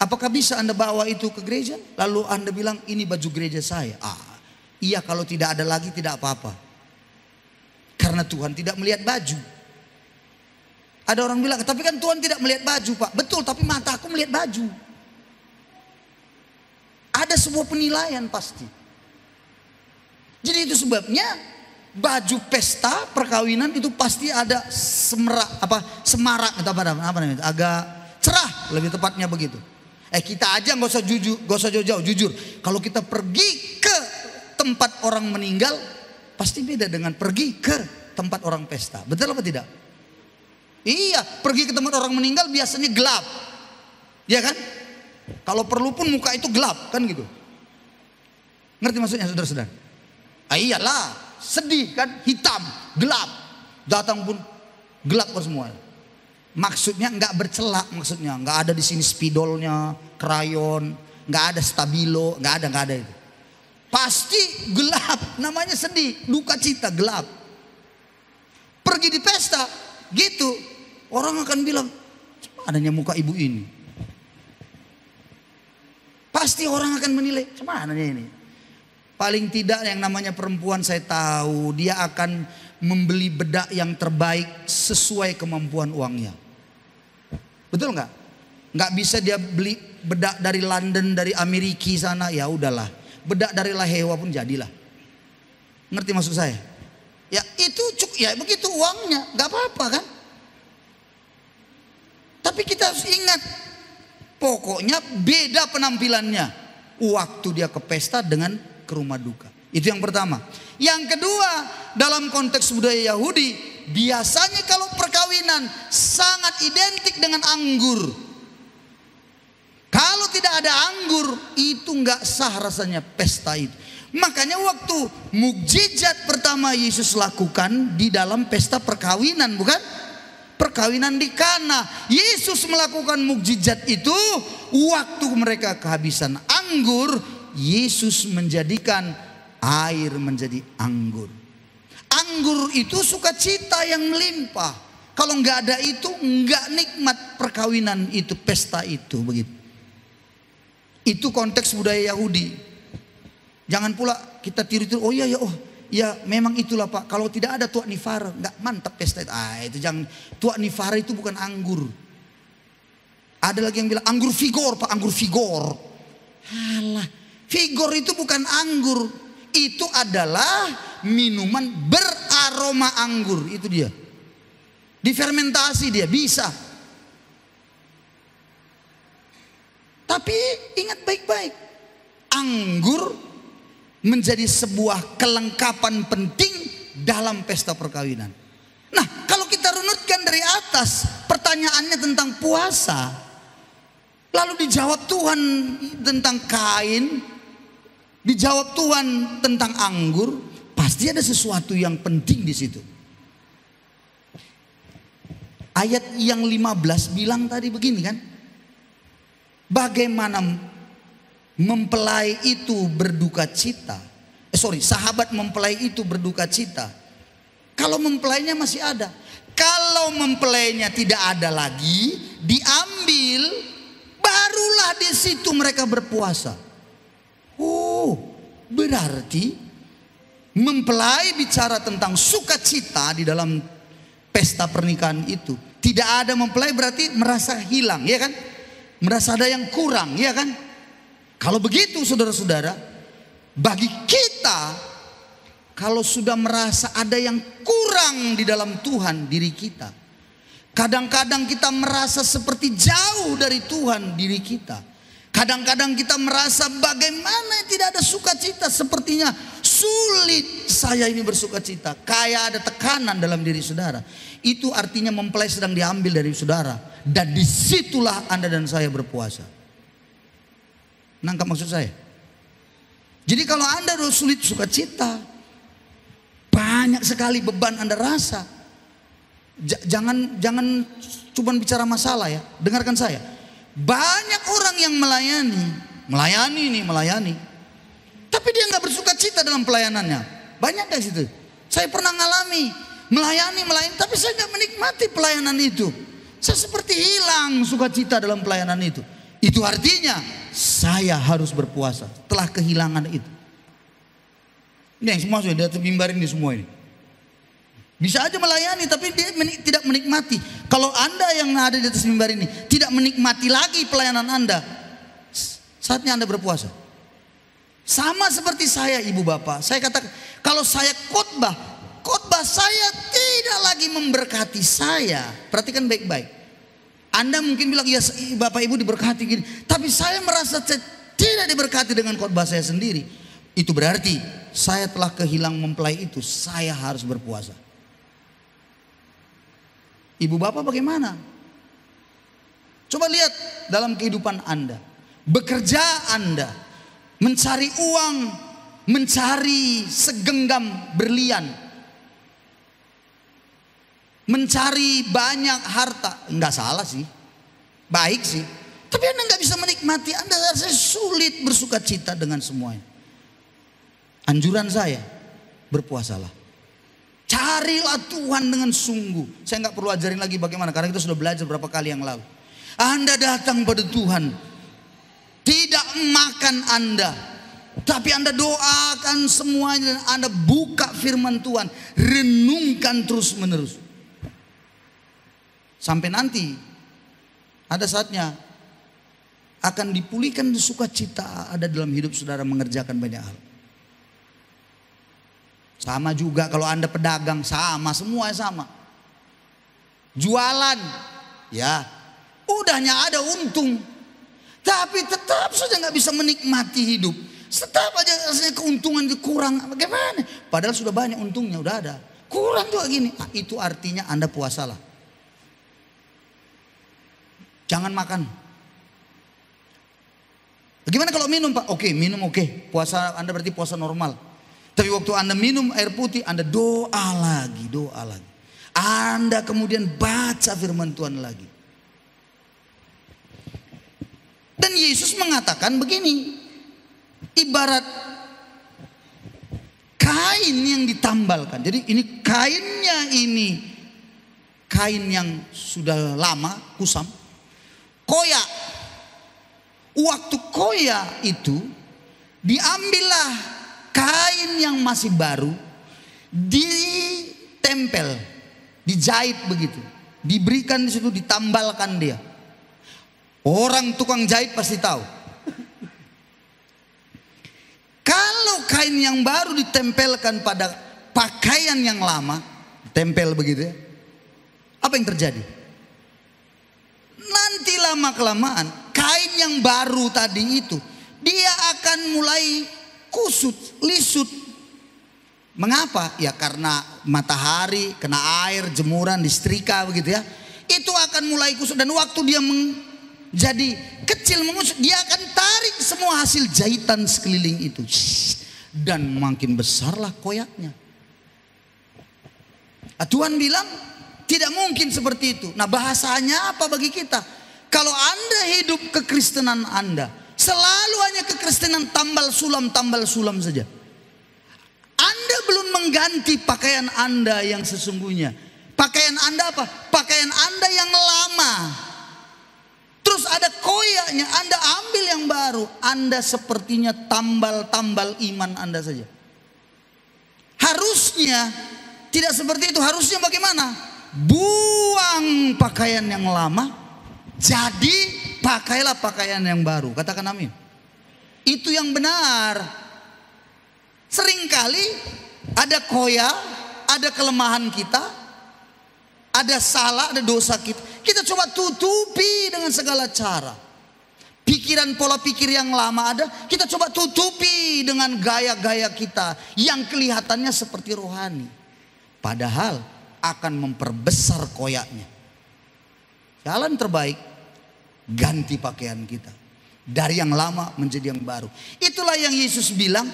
Apakah bisa Anda bawa itu ke gereja? Lalu Anda bilang ini baju gereja saya. Iya, kalau tidak ada lagi tidak apa-apa. Karena Karena Tuhan tidak melihat baju. Ada orang bilang, tapi kan Tuhan tidak melihat baju, Pak. Betul, tapi mata aku melihat baju. Ada sebuah penilaian pasti. Jadi itu sebabnya baju pesta perkawinan itu pasti ada semarak atau apa namanya, agak cerah, lebih tepatnya begitu. Kita aja nggak usah jauh-jauh, jujur. Kalau kita pergi ke tempat orang meninggal, pasti beda dengan pergi ke tempat orang pesta. Betul apa tidak? Iya, pergi ke tempat orang meninggal biasanya gelap, ya kan? Kalau perlu pun muka itu gelap, kan gitu. Ngerti maksudnya saudara-saudara? Iyalah, sedih kan, hitam, gelap, datang pun gelap semua. Maksudnya nggak bercelak, maksudnya nggak ada di sini spidolnya, krayon, nggak ada stabilo, nggak ada itu. Pasti gelap, namanya sedih, duka cita, gelap. Pergi di pesta, gitu, orang akan bilang, adanya muka ibu ini. Pasti orang akan menilai, cuman ini. Paling tidak yang namanya perempuan saya tahu, dia akan membeli bedak yang terbaik sesuai kemampuan uangnya. Betul nggak? Nggak bisa dia beli bedak dari London, dari Amerika sana, ya udahlah. Bedak dari Lahewa pun jadilah. Ngerti maksud saya? Ya itu ya begitu uangnya, nggak apa-apa kan? Tapi kita harus ingat, pokoknya beda penampilannya waktu dia ke pesta dengan ke rumah duka. Itu yang pertama. Yang kedua, dalam konteks budaya Yahudi, biasanya kalau perkawinan sangat identik dengan anggur. Kalau tidak ada anggur, itu nggak sah rasanya pesta itu. Makanya waktu mukjizat pertama Yesus lakukan di dalam pesta perkawinan, bukan? Perkawinan di Kana. Yesus melakukan mukjizat itu waktu mereka kehabisan anggur, Yesus menjadikan air menjadi anggur. Anggur itu sukacita yang melimpah. Kalau nggak ada itu nggak nikmat perkawinan itu, pesta itu begitu. Itu konteks budaya Yahudi. Jangan pula kita tiru-tiru. Oh iya ya, ya memang itulah Pak. Kalau tidak ada tuak nifara nggak mantap pesta itu. Itu jangan. Tuak nifara itu bukan anggur. Ada lagi yang bilang anggur vigor Pak, anggur vigor. Alah, vigor itu bukan anggur. Itu adalah minuman beraroma anggur. Itu dia. Difermentasi dia bisa. Tapi ingat baik-baik. Anggur menjadi sebuah kelengkapan penting dalam pesta perkawinan. Nah, kalau kita runutkan dari atas, pertanyaannya tentang puasa, lalu dijawab Tuhan tentang kain, dijawab Tuhan tentang anggur, pasti ada sesuatu yang penting di situ. Ayat yang 15 bilang tadi begini kan, bagaimana mempelai itu berduka cita. Sahabat mempelai itu berduka cita. Kalau mempelainya masih ada. Kalau mempelainya tidak ada lagi, diambil, barulah di situ mereka berpuasa. Berarti mempelai bicara tentang sukacita di dalam pesta pernikahan itu. Tidak ada mempelai berarti merasa hilang, ya kan? Merasa ada yang kurang, ya kan? Kalau begitu saudara-saudara, bagi kita, kalau sudah merasa ada yang kurang di dalam Tuhan diri kita, kadang-kadang kita merasa seperti jauh dari Tuhan diri kita. Kadang-kadang kita merasa bagaimana tidak ada sukacita, sepertinya sulit saya ini bersukacita. Kayak ada tekanan dalam diri saudara. Itu artinya mempelai sedang diambil dari saudara. Dan disitulah Anda dan saya berpuasa. Nangkap maksud saya? Jadi kalau Anda sulit sukacita, banyak sekali beban Anda rasa. Jangan cuma bicara masalah ya. Dengarkan saya. Banyak orang yang melayani. Tapi dia nggak bersukacita dalam pelayanannya. Banyak dari situ. Saya pernah ngalami melayani, tapi saya nggak menikmati pelayanan itu. Saya seperti hilang sukacita dalam pelayanan itu. Itu artinya saya harus berpuasa setelah kehilangan itu. Ini yang semua sudah mimbarin di semua ini. Bisa aja melayani tapi dia tidak menikmati. Kalau Anda yang ada di atas mimbar ini tidak menikmati lagi pelayanan Anda, saatnya Anda berpuasa. Sama seperti saya, ibu bapak. Saya katakan, kalau saya khotbah saya tidak lagi memberkati saya. Perhatikan baik-baik. Anda mungkin bilang, ya bapak ibu diberkati gini, tapi saya merasa tidak diberkati dengan khotbah saya sendiri. Itu berarti saya telah kehilangan mempelai itu. Saya harus berpuasa. Ibu bapak bagaimana? Coba lihat dalam kehidupan Anda. Bekerja Anda, mencari uang, mencari segenggam berlian, mencari banyak harta. Enggak salah sih, baik sih. Tapi Anda nggak bisa menikmati. Anda rasanya sulit bersuka cita dengan semuanya. Anjuran saya, berpuasalah. Carilah Tuhan dengan sungguh. Saya nggak perlu ajarin lagi bagaimana, karena kita sudah belajar berapa kali yang lalu. Anda datang pada Tuhan, tidak makan Anda, tapi Anda doakan semuanya. Anda buka firman Tuhan, renungkan terus menerus. Sampai nanti ada saatnya akan dipulihkan sukacita ada dalam hidup saudara mengerjakan banyak hal. Sama juga kalau Anda pedagang, sama, semuanya sama. Jualan, ya, udahnya ada untung, tapi tetap saja nggak bisa menikmati hidup. Tetap aja rasanya keuntungan itu kurang. Bagaimana? Padahal sudah banyak untungnya, udah ada. Kurang juga gini. Nah, itu artinya Anda puasalah. Jangan makan. Bagaimana kalau minum, Pak? Oke, minum oke. Puasa Anda berarti puasa normal. Tapi waktu Anda minum air putih, Anda doa lagi, doa lagi. Anda kemudian baca firman Tuhan lagi. Dan Yesus mengatakan begini, ibarat kain yang ditambalkan. Jadi ini kainnya, ini kain yang sudah lama kusam, koyak. Waktu koyak itu diambillah kain yang masih baru, ditempel, dijahit begitu, diberikan di situ, ditambalkan dia. Orang tukang jahit pasti tahu. Kalau kain yang baru ditempelkan pada pakaian yang lama, tempel begitu ya, apa yang terjadi? Nanti lama kelamaan kain yang baru tadi itu dia akan mulai kusut, lisut. Mengapa? Ya karena matahari, kena air, jemuran, disetrika begitu ya. Itu akan mulai kusut, dan waktu dia menjadi kecil mengusut, dia akan tarik semua hasil jahitan sekeliling itu. Dan makin besarlah koyaknya. Nah, Tuhan bilang tidak mungkin seperti itu. Nah, bahasanya apa bagi kita? Kalau Anda hidup kekristenan Anda selalu hanya kekristenan tambal sulam saja, Anda belum mengganti pakaian Anda yang sesungguhnya. Pakaian Anda apa? Pakaian Anda yang lama. Terus ada koyaknya, Anda ambil yang baru. Anda sepertinya tambal iman Anda saja. Harusnya tidak seperti itu. Harusnya bagaimana? Buang pakaian yang lama, jadi pakailah pakaian yang baru. Katakan amin. Itu yang benar. Seringkali ada koya, ada kelemahan kita, ada salah, ada dosa kita. Kita coba tutupi dengan segala cara. Pikiran pola pikir yang lama ada, kita coba tutupi dengan gaya-gaya kita yang kelihatannya seperti rohani. Padahal akan memperbesar koyaknya. Jalan terbaik, ganti pakaian kita. Dari yang lama menjadi yang baru. Itulah yang Yesus bilang,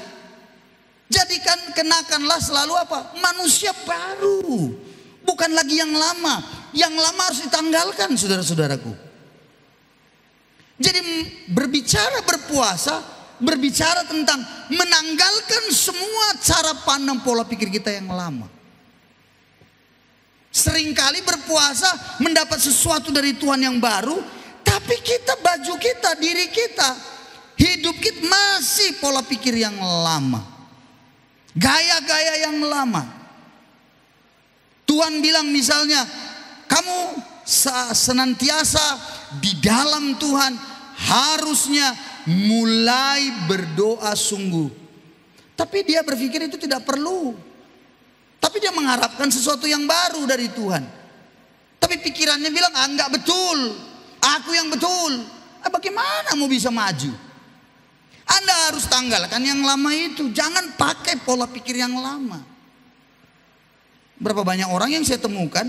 kenakanlah selalu apa? Manusia baru. Bukan lagi yang lama. Yang lama harus ditanggalkan, saudara-saudaraku. Jadi berbicara berpuasa, berbicara tentang menanggalkan semua cara pandang pola pikir kita yang lama. Seringkali berpuasa mendapat sesuatu dari Tuhan yang baru, tapi kita, baju kita, diri kita, hidup kita masih pola pikir yang lama. Gaya-gaya yang lama. Tuhan bilang misalnya, kamu senantiasa di dalam Tuhan harusnya mulai berdoa sungguh. Tapi dia berpikir itu tidak perlu. Tapi dia mengharapkan sesuatu yang baru dari Tuhan. Tapi pikirannya bilang, enggak betul. Aku yang betul. Bagaimana mau bisa maju? Anda harus tanggalkan yang lama itu. Jangan pakai pola pikir yang lama. Berapa banyak orang yang saya temukan,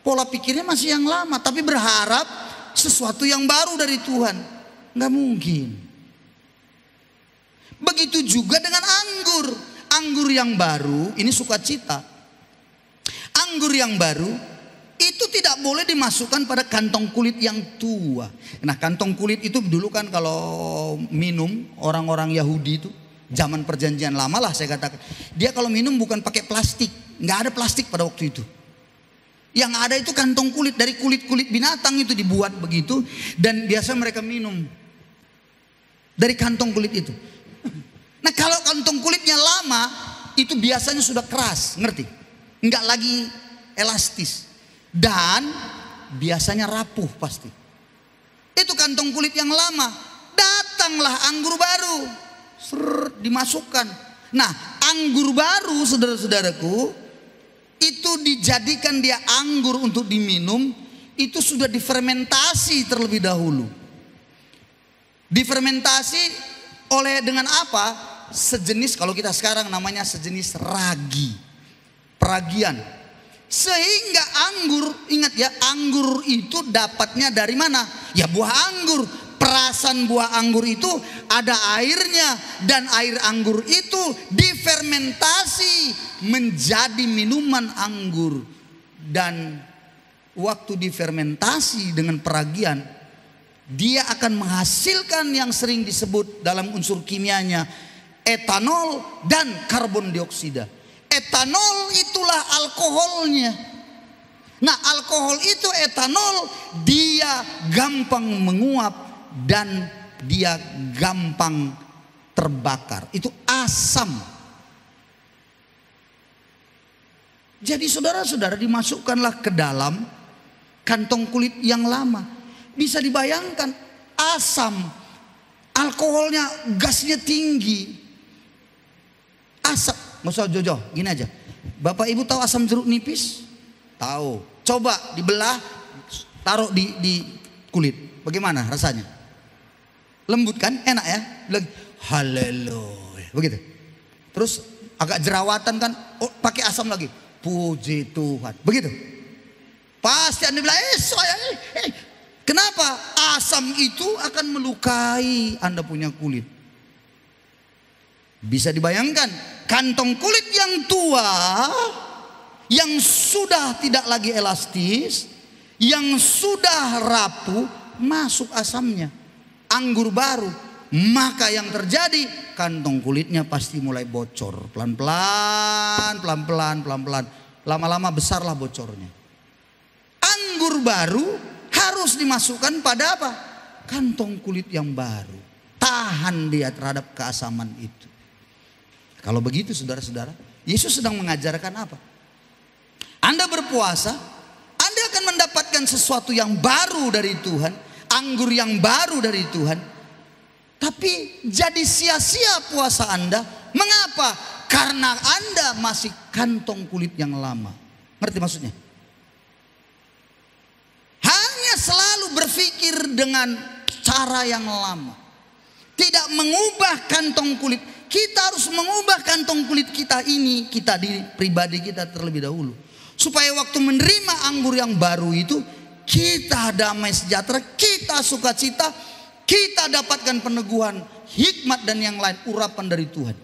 pola pikirnya masih yang lama. Tapi berharap sesuatu yang baru dari Tuhan. Enggak mungkin. Begitu juga dengan anggur. Anggur yang baru, ini sukacita. Anggur yang baru itu tidak boleh dimasukkan pada kantong kulit yang tua. Nah, kantong kulit itu dulu kan kalau minum orang-orang Yahudi itu zaman perjanjian lama lah saya katakan. Dia kalau minum bukan pakai plastik, nggak ada plastik pada waktu itu. Yang ada itu kantong kulit, dari kulit-kulit binatang itu dibuat begitu, dan biasa mereka minum dari kantong kulit itu. Nah, kalau kantong kulitnya lama itu biasanya sudah keras, ngerti? Nggak lagi elastis. Dan biasanya rapuh pasti. Itu kantong kulit yang lama. Datanglah anggur baru, dimasukkan. Nah, anggur baru saudara-saudaraku, itu dijadikan dia anggur untuk diminum, itu sudah difermentasi terlebih dahulu. Difermentasi oleh dengan apa? Sejenis, kalau kita sekarang namanya sejenis ragi, peragian. Sehingga anggur, ingat ya, anggur itu dapatnya dari mana? Ya buah anggur. Perasan buah anggur itu ada airnya, dan air anggur itu difermentasi menjadi minuman anggur. Dan waktu difermentasi dengan peragian, dia akan menghasilkan yang sering disebut dalam unsur kimianya etanol dan karbon dioksida. Etanol itulah alkoholnya. Nah, alkohol itu etanol, dia gampang menguap dan dia gampang terbakar. Itu asam. Jadi saudara-saudara, dimasukkanlah ke dalam kantong kulit yang lama. Bisa dibayangkan, asam, alkoholnya, gasnya tinggi. Asam, nggak usah jauh-jauh, gini aja. Bapak Ibu tahu asam jeruk nipis? Tahu. Coba dibelah, taruh di kulit. Bagaimana rasanya? Lembut kan? Enak ya? Haleluya. Begitu. Terus agak jerawatan kan? Oh, pakai asam lagi. Puji Tuhan. Begitu. Pasti Anda bilang, kenapa? Asam itu akan melukai Anda punya kulit. Bisa dibayangkan, kantong kulit yang tua, yang sudah tidak lagi elastis, yang sudah rapuh, masuk asamnya. Anggur baru, maka yang terjadi, kantong kulitnya pasti mulai bocor. Pelan-pelan, pelan-pelan, pelan-pelan. Lama-lama besarlah bocornya. Anggur baru harus dimasukkan pada apa? Kantong kulit yang baru. Tahan dia terhadap keasaman itu. Kalau begitu saudara-saudara, Yesus sedang mengajarkan apa? Anda berpuasa, Anda akan mendapatkan sesuatu yang baru dari Tuhan, anggur yang baru dari Tuhan. Tapi jadi sia-sia puasa Anda. Mengapa? Karena Anda masih kantong kulit yang lama. Ngerti maksudnya? Hanya selalu berpikir dengan cara yang lama. Tidak mengubah kantong kulit. Kita harus mengubah kantong kulit kita ini, kita di pribadi kita terlebih dahulu. Supaya waktu menerima anggur yang baru itu, kita damai sejahtera, kita sukacita, kita dapatkan peneguhan, hikmat dan yang lain, urapan dari Tuhan.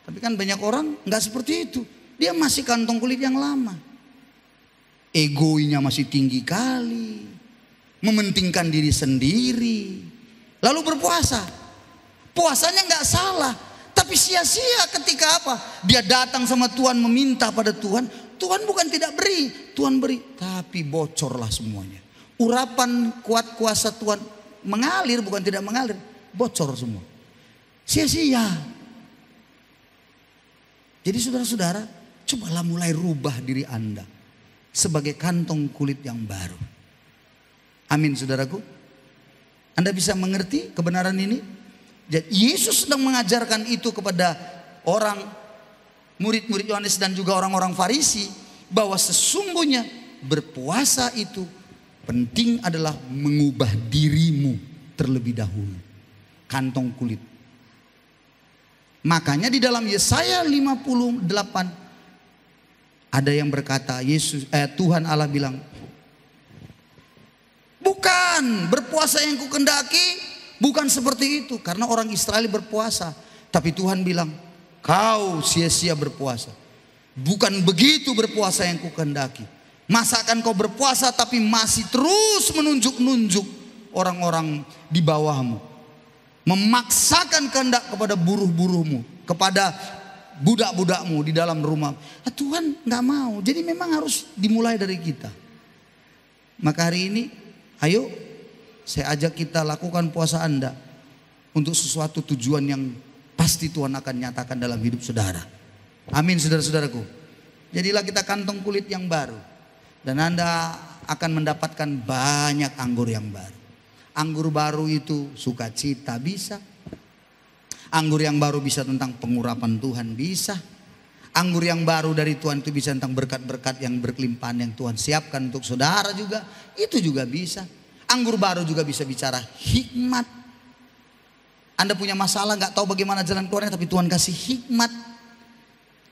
Tapi kan banyak orang nggak seperti itu. Dia masih kantong kulit yang lama. Egonya masih tinggi kali. Mementingkan diri sendiri. Lalu berpuasa. Puasanya nggak salah, tapi sia-sia ketika apa? Dia datang sama Tuhan, meminta pada Tuhan. Tuhan bukan tidak beri, Tuhan beri, tapi bocorlah semuanya. Urapan kuat kuasa Tuhan mengalir, bukan tidak mengalir, bocor semua. Sia-sia. Jadi saudara-saudara, Cobalah mulai rubah diri Anda sebagai kantong kulit yang baru. Amin saudaraku. Anda bisa mengerti kebenaran ini? Jadi Yesus sedang mengajarkan itu kepada orang murid-murid Yohanes dan juga orang-orang Farisi, bahwa sesungguhnya berpuasa itu penting adalah mengubah dirimu terlebih dahulu. Kantong kulit. Makanya di dalam Yesaya 58 ada yang berkata, Tuhan Allah bilang, bukan berpuasa yang kukendaki, bukan seperti itu. Karena orang Israel berpuasa. Tapi Tuhan bilang, kau sia-sia berpuasa. Bukan begitu berpuasa yang kukendaki. Masa akan kau berpuasa tapi masih terus menunjuk-nunjuk orang-orang di bawahmu. Memaksakan kehendak kepada buruh-buruhmu, kepada budak-budakmu di dalam rumah. Tuhan gak mau. Jadi memang harus dimulai dari kita. Maka hari ini, ayo saya ajak kita lakukan puasa Anda untuk sesuatu tujuan yang pasti Tuhan akan nyatakan dalam hidup saudara. Amin saudara-saudaraku. Jadilah kita kantong kulit yang baru. Dan Anda akan mendapatkan banyak anggur yang baru. Anggur baru itu sukacita bisa. Anggur yang baru bisa tentang pengurapan Tuhan bisa. Anggur yang baru dari Tuhan itu bisa tentang berkat-berkat yang berkelimpahan yang Tuhan siapkan untuk saudara juga. Itu juga bisa. Anggur baru juga bisa bicara hikmat. Anda punya masalah gak tahu bagaimana jalan keluarnya, tapi Tuhan kasih hikmat.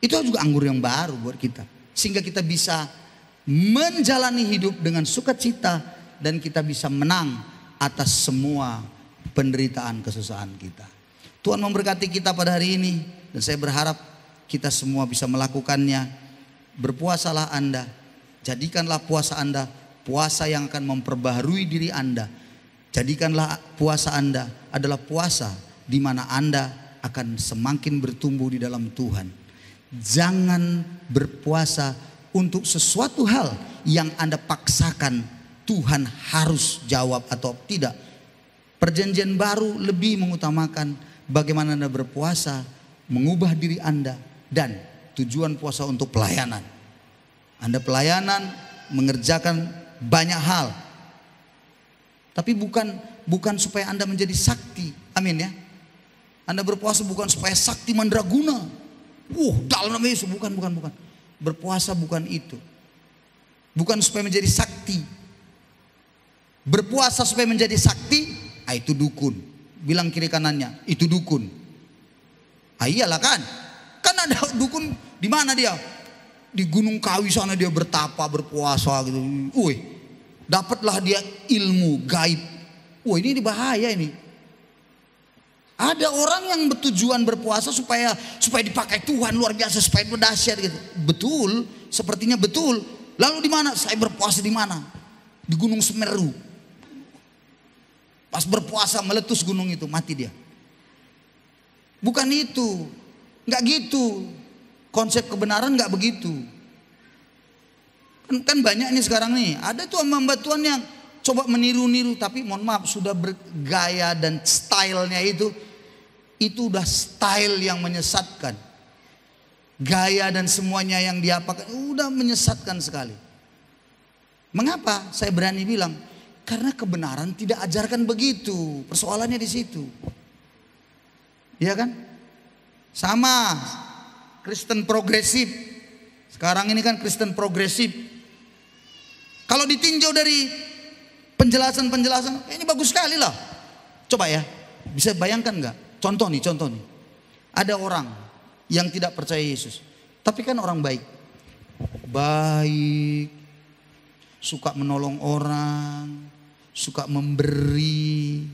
Itu juga anggur yang baru buat kita. Sehingga kita bisa menjalani hidup dengan sukacita. Dan kita bisa menang atas semua penderitaan kesusahan kita. Tuhan memberkati kita pada hari ini. Dan saya berharap kita semua bisa melakukannya. Berpuasalah Anda. Jadikanlah puasa Anda puasa yang akan memperbaharui diri Anda. Jadikanlah puasa Anda adalah puasa di mana Anda akan semakin bertumbuh di dalam Tuhan. Jangan berpuasa untuk sesuatu hal yang Anda paksakan Tuhan harus jawab atau tidak. Perjanjian baru lebih mengutamakan bagaimana Anda berpuasa, mengubah diri Anda, dan tujuan puasa untuk pelayanan. Anda pelayanan, mengerjakan banyak hal. Tapi bukan supaya Anda menjadi sakti. Amin ya. Anda berpuasa bukan supaya sakti mandraguna. Dalam nama Yesus. Bukan. Berpuasa bukan itu. Bukan supaya menjadi sakti. Berpuasa supaya menjadi sakti, itu dukun. Bilang kiri kanannya, itu dukun. Iyalah kan. Kan ada dukun di mana dia? Di Gunung Kawi sana dia bertapa, berpuasa gitu. Dapatlah dia ilmu gaib. Ini bahaya ini. Ada orang yang bertujuan berpuasa supaya dipakai Tuhan luar biasa, supaya berdahsyat gitu. Betul, sepertinya betul. Lalu di mana? Saya berpuasa di mana? Di Gunung Semeru. Pas berpuasa meletus gunung itu, mati dia. Bukan itu. Enggak gitu. Konsep kebenaran enggak begitu. Kan banyak nih sekarang nih. Ada tuh hamba Tuhan yang coba meniru-niru. Tapi mohon maaf, sudah bergaya dan stylenya itu udah style yang menyesatkan. Gaya dan semuanya yang diapakan udah menyesatkan sekali. Mengapa saya berani bilang? Karena kebenaran tidak ajarkan begitu. Persoalannya di situ. Iya kan? Sama Kristen progresif. Sekarang ini kan Kristen progresif. Kalau ditinjau dari penjelasan, ini bagus sekali lah. Coba ya, bisa bayangkan nggak? Contoh nih. Ada orang yang tidak percaya Yesus, tapi kan orang baik, suka menolong orang, suka memberi,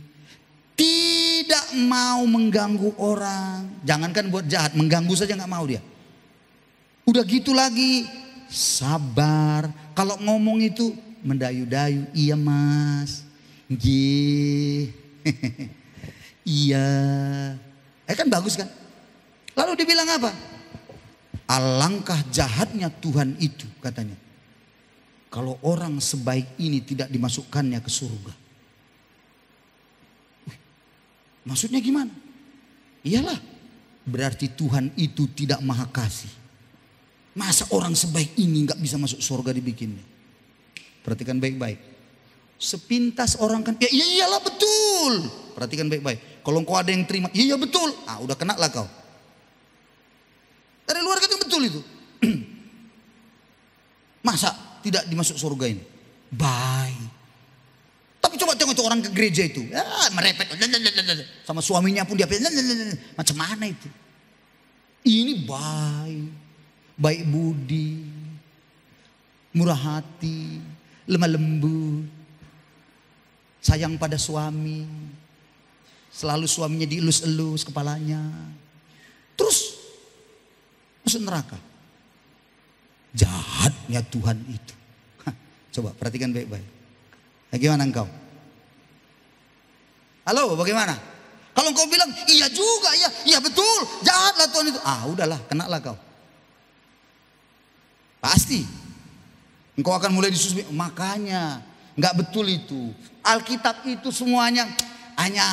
tidak mau mengganggu orang. Jangankan buat jahat, mengganggu saja nggak mau dia. Udah gitu lagi, sabar. Kalau ngomong itu mendayu-dayu, iya mas, iya. Kan bagus kan? Lalu dibilang apa? Alangkah jahatnya Tuhan itu katanya. Kalau orang sebaik ini tidak dimasukkannya ke surga. Maksudnya gimana? Iyalah, berarti Tuhan itu tidak maha kasih. Masa orang sebaik ini nggak bisa masuk surga dibikinnya? Perhatikan baik-baik. Sepintas orang kan, ya iyalah betul. Perhatikan baik-baik. Kalau engkau ada yang terima, iya betul. Ah udah kena lah kau. Dari luar kan betul itu. Masa tidak dimasuk surga ini? Baik. Tapi coba tengok itu orang ke gereja itu, ya merepet, sama suaminya pun dia macam mana itu? Ini baik budi, murah hati, lemah lembut, sayang pada suami, selalu suaminya dielus-elus kepalanya, terus masuk neraka. Jahatnya Tuhan itu. Coba perhatikan baik-baik. Bagaimana engkau? Halo, bagaimana? Kalau engkau bilang iya juga, iya betul, jahatlah Tuhan itu. Ah udahlah, kenalah kau. Pasti engkau akan mulai disusui. Makanya nggak betul itu. Alkitab itu semuanya hanya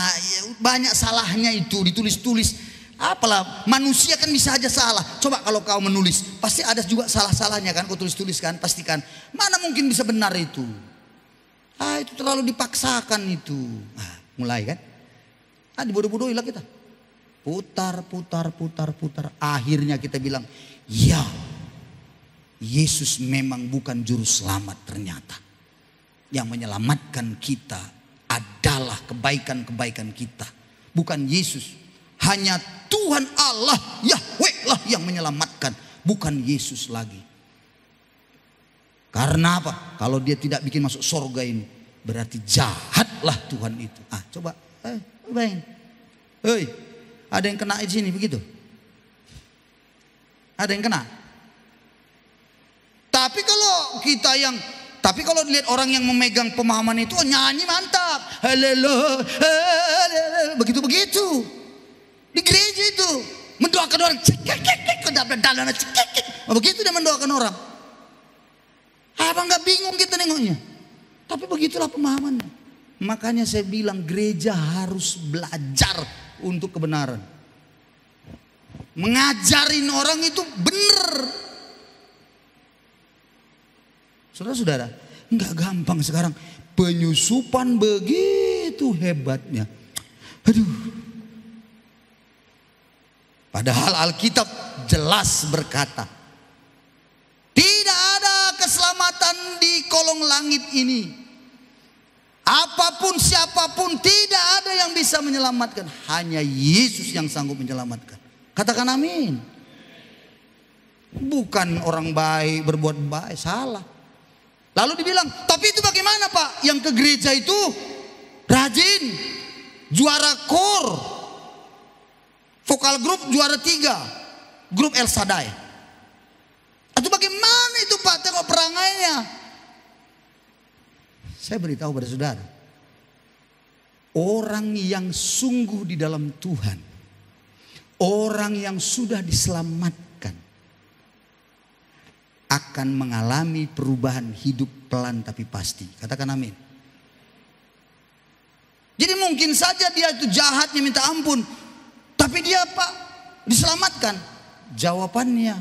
banyak salahnya itu, ditulis-tulis. Apalah manusia kan bisa aja salah. Coba kalau kau menulis, pasti ada juga salah-salahnya kan. Kau tulis-tulis kan, pastikan. Mana mungkin bisa benar itu? Ah itu terlalu dipaksakan itu. Nah, mulai kan? Ah dibodoh-bodohi lah kita. Putar. Akhirnya kita bilang, ya Yesus memang bukan juru selamat ternyata. Yang menyelamatkan kita adalah kebaikan-kebaikan kita. Bukan Yesus. Hanya Tuhan Allah Yahweh lah yang menyelamatkan. Bukan Yesus lagi. Karena apa? Kalau dia tidak bikin masuk surga ini, berarti jahatlah Tuhan itu. Ah coba. Bayangin. Hei, ada yang kena di sini begitu? Ada yang kena? Tapi kalau lihat orang yang memegang pemahaman itu, nyanyi mantap, haleluya, begitu. Di gereja itu mendoakan orang, begitu dia mendoakan orang. Apa nggak bingung kita nengoknya? Tapi begitulah pemahamannya. Makanya saya bilang gereja harus belajar untuk kebenaran. Mengajarin orang itu benar. Saudara-saudara, nggak gampang sekarang. Penyusupan begitu hebatnya. Aduh. Padahal Alkitab jelas berkata, tidak ada keselamatan di kolong langit ini. Apapun siapapun tidak ada yang bisa menyelamatkan. Hanya Yesus yang sanggup menyelamatkan. Katakan amin. Bukan orang baik berbuat baik, salah. Lalu dibilang, tapi itu bagaimana Pak? Yang ke gereja itu rajin, juara kor, vokal grup juara 3, grup El Shaddai. Atau bagaimana itu Pak? Tengok perangainya. Saya beritahu pada saudara, orang yang sungguh di dalam Tuhan, orang yang sudah diselamatkan, akan mengalami perubahan hidup pelan tapi pasti. Katakan amin. Jadi mungkin saja dia itu jahatnya minta ampun, tapi dia Pak diselamatkan. Jawabannya,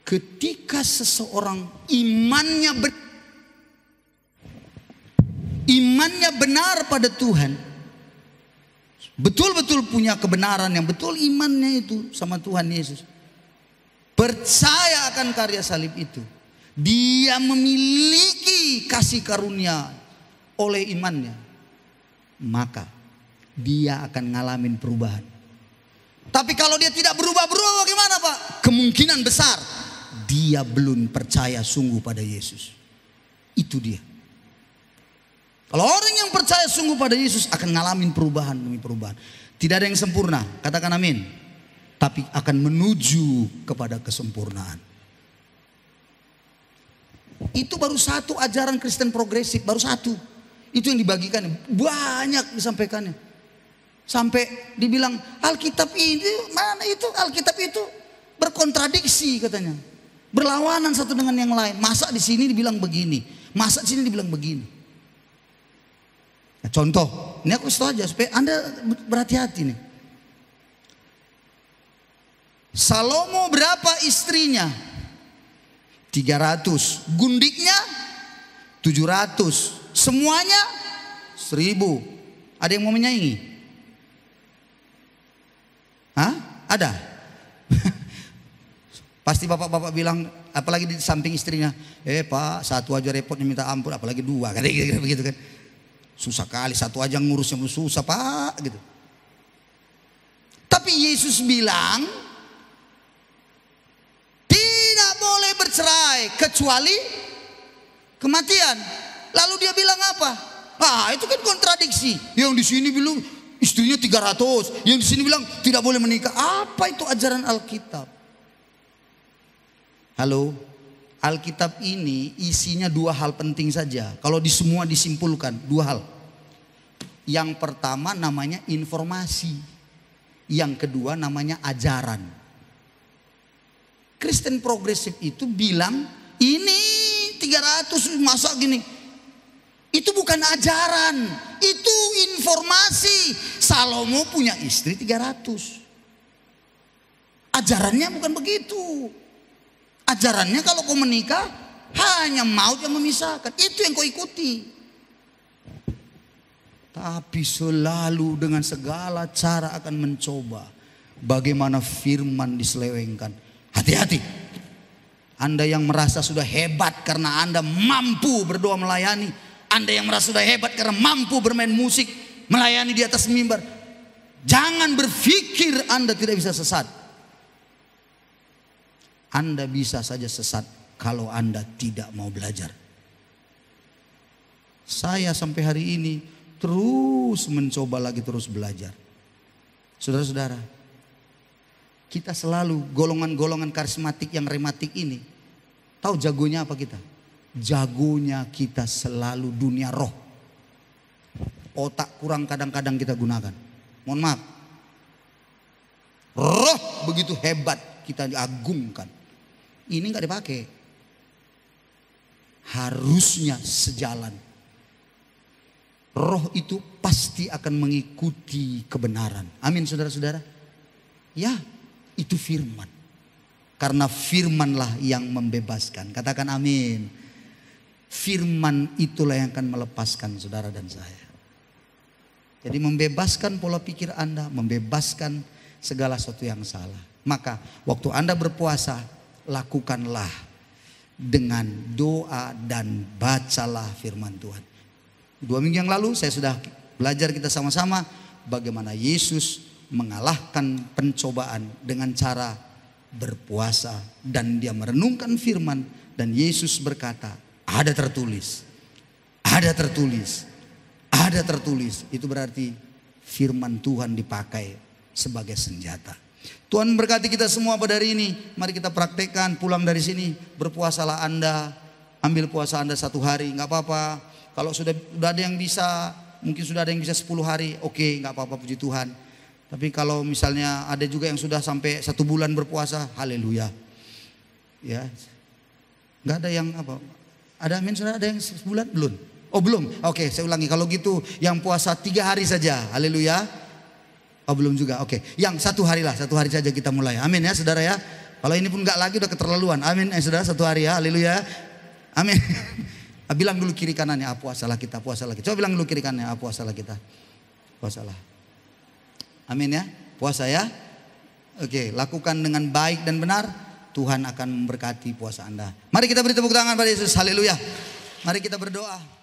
ketika seseorang imannya benar pada Tuhan, betul-betul punya kebenaran yang betul, imannya itu sama Tuhan Yesus, percaya akan karya salib itu, dia memiliki kasih karunia oleh imannya, maka dia akan ngalamin perubahan. Tapi kalau dia tidak berubah-berubah bagaimana Pak? Kemungkinan besar dia belum percaya sungguh pada Yesus. Itu dia. Kalau orang yang percaya sungguh pada Yesus akan ngalamin perubahan demi perubahan. Tidak ada yang sempurna, katakan amin. Tapi akan menuju kepada kesempurnaan. Itu baru satu ajaran Kristen progresif, baru satu. Itu yang dibagikan, banyak disampaikannya. Sampai dibilang Alkitab ini, mana itu Alkitab itu berkontradiksi katanya. Berlawanan satu dengan yang lain. Masa di sini dibilang begini, masa di sini dibilang begini. Nah, contoh, ini aku kasih tahu aja supaya Anda berhati-hati nih. Salomo berapa istrinya? 300. Gundiknya 700. Semuanya 1000. Ada yang mau menyaingi? Hah? Ada? Pasti bapak-bapak bilang, apalagi di samping istrinya, Pak, satu aja repotnya minta ampun, apalagi dua, kan begitu kan. Susah kali, satu aja ngurusnya susah Pak, gitu. Tapi Yesus bilang, tidak boleh bercerai kecuali kematian. Lalu dia bilang apa? Itu kan kontradiksi. Yang di sini bilang istrinya 300, yang di sini bilang tidak boleh menikah. Apa itu ajaran Alkitab? Halo, Alkitab ini isinya 2 hal penting saja. Kalau di semua disimpulkan 2 hal. Yang pertama namanya informasi. Yang kedua namanya ajaran. Kristen progresif itu bilang ini 300 masa gini. Itu bukan ajaran, itu informasi. Salomo punya istri 300. Ajarannya bukan begitu. Ajarannya kalau kau menikah hanya maut yang memisahkan. Itu yang kau ikuti. Tapi selalu dengan segala cara akan mencoba bagaimana firman diselewengkan. Hati-hati. Anda yang merasa sudah hebat karena Anda mampu berdoa melayani. Anda yang merasa sudah hebat karena mampu bermain musik, melayani di atas mimbar. Jangan berpikir Anda tidak bisa sesat. Anda bisa saja sesat kalau Anda tidak mau belajar. Saya sampai hari ini terus mencoba lagi, terus belajar. Saudara-saudara, kita selalu golongan-golongan karismatik yang rematik ini, tahu jagonya apa kita? Jagonya kita selalu dunia roh. Otak kurang kadang-kadang kita gunakan. Mohon maaf. Roh begitu hebat, kita diagungkan. Ini nggak dipakai. Harusnya sejalan. Roh itu pasti akan mengikuti kebenaran. Amin saudara-saudara. Ya, itu firman. Karena firmanlah yang membebaskan. Katakan amin. Firman itulah yang akan melepaskan saudara dan saya. Jadi membebaskan pola pikir Anda, membebaskan segala sesuatu yang salah. Maka waktu Anda berpuasa, lakukanlah dengan doa dan bacalah firman Tuhan. 2 minggu yang lalu saya sudah belajar kita sama-sama bagaimana Yesus mengalahkan pencobaan dengan cara berpuasa. Dan dia merenungkan firman dan Yesus berkata, ada tertulis, ada tertulis, ada tertulis. Itu berarti firman Tuhan dipakai sebagai senjata. Tuhan memberkati kita semua pada hari ini. Mari kita praktekkan, pulang dari sini berpuasalah Anda. Ambil puasa Anda 1 hari, gak apa-apa. Kalau sudah ada yang bisa, mungkin sudah ada yang bisa 10 hari, oke, gak apa-apa, puji Tuhan. Tapi kalau misalnya ada juga yang sudah sampai 1 bulan berpuasa, haleluya. Ya, gak ada yang apa? Ada amin saudara, ada yang sebulan? Belum? Oh belum, oke saya ulangi. Kalau gitu yang puasa 3 hari saja, haleluya. Oh belum juga, oke. Yang 1 hari lah, 1 hari saja kita mulai. Amin ya saudara ya. Kalau ini pun gak lagi udah keterlaluan. Amin saudara, 1 hari ya, haleluya. Amin. Bilang dulu kiri kanannya, puasalah kita, puasalah kita. Coba bilang dulu kiri kanannya, puasalah kita. Puasalah. Amin ya, puasa ya. Oke, lakukan dengan baik dan benar. Tuhan akan memberkati puasa Anda. Mari kita beri tepuk tangan pada Yesus, haleluya. Mari kita berdoa.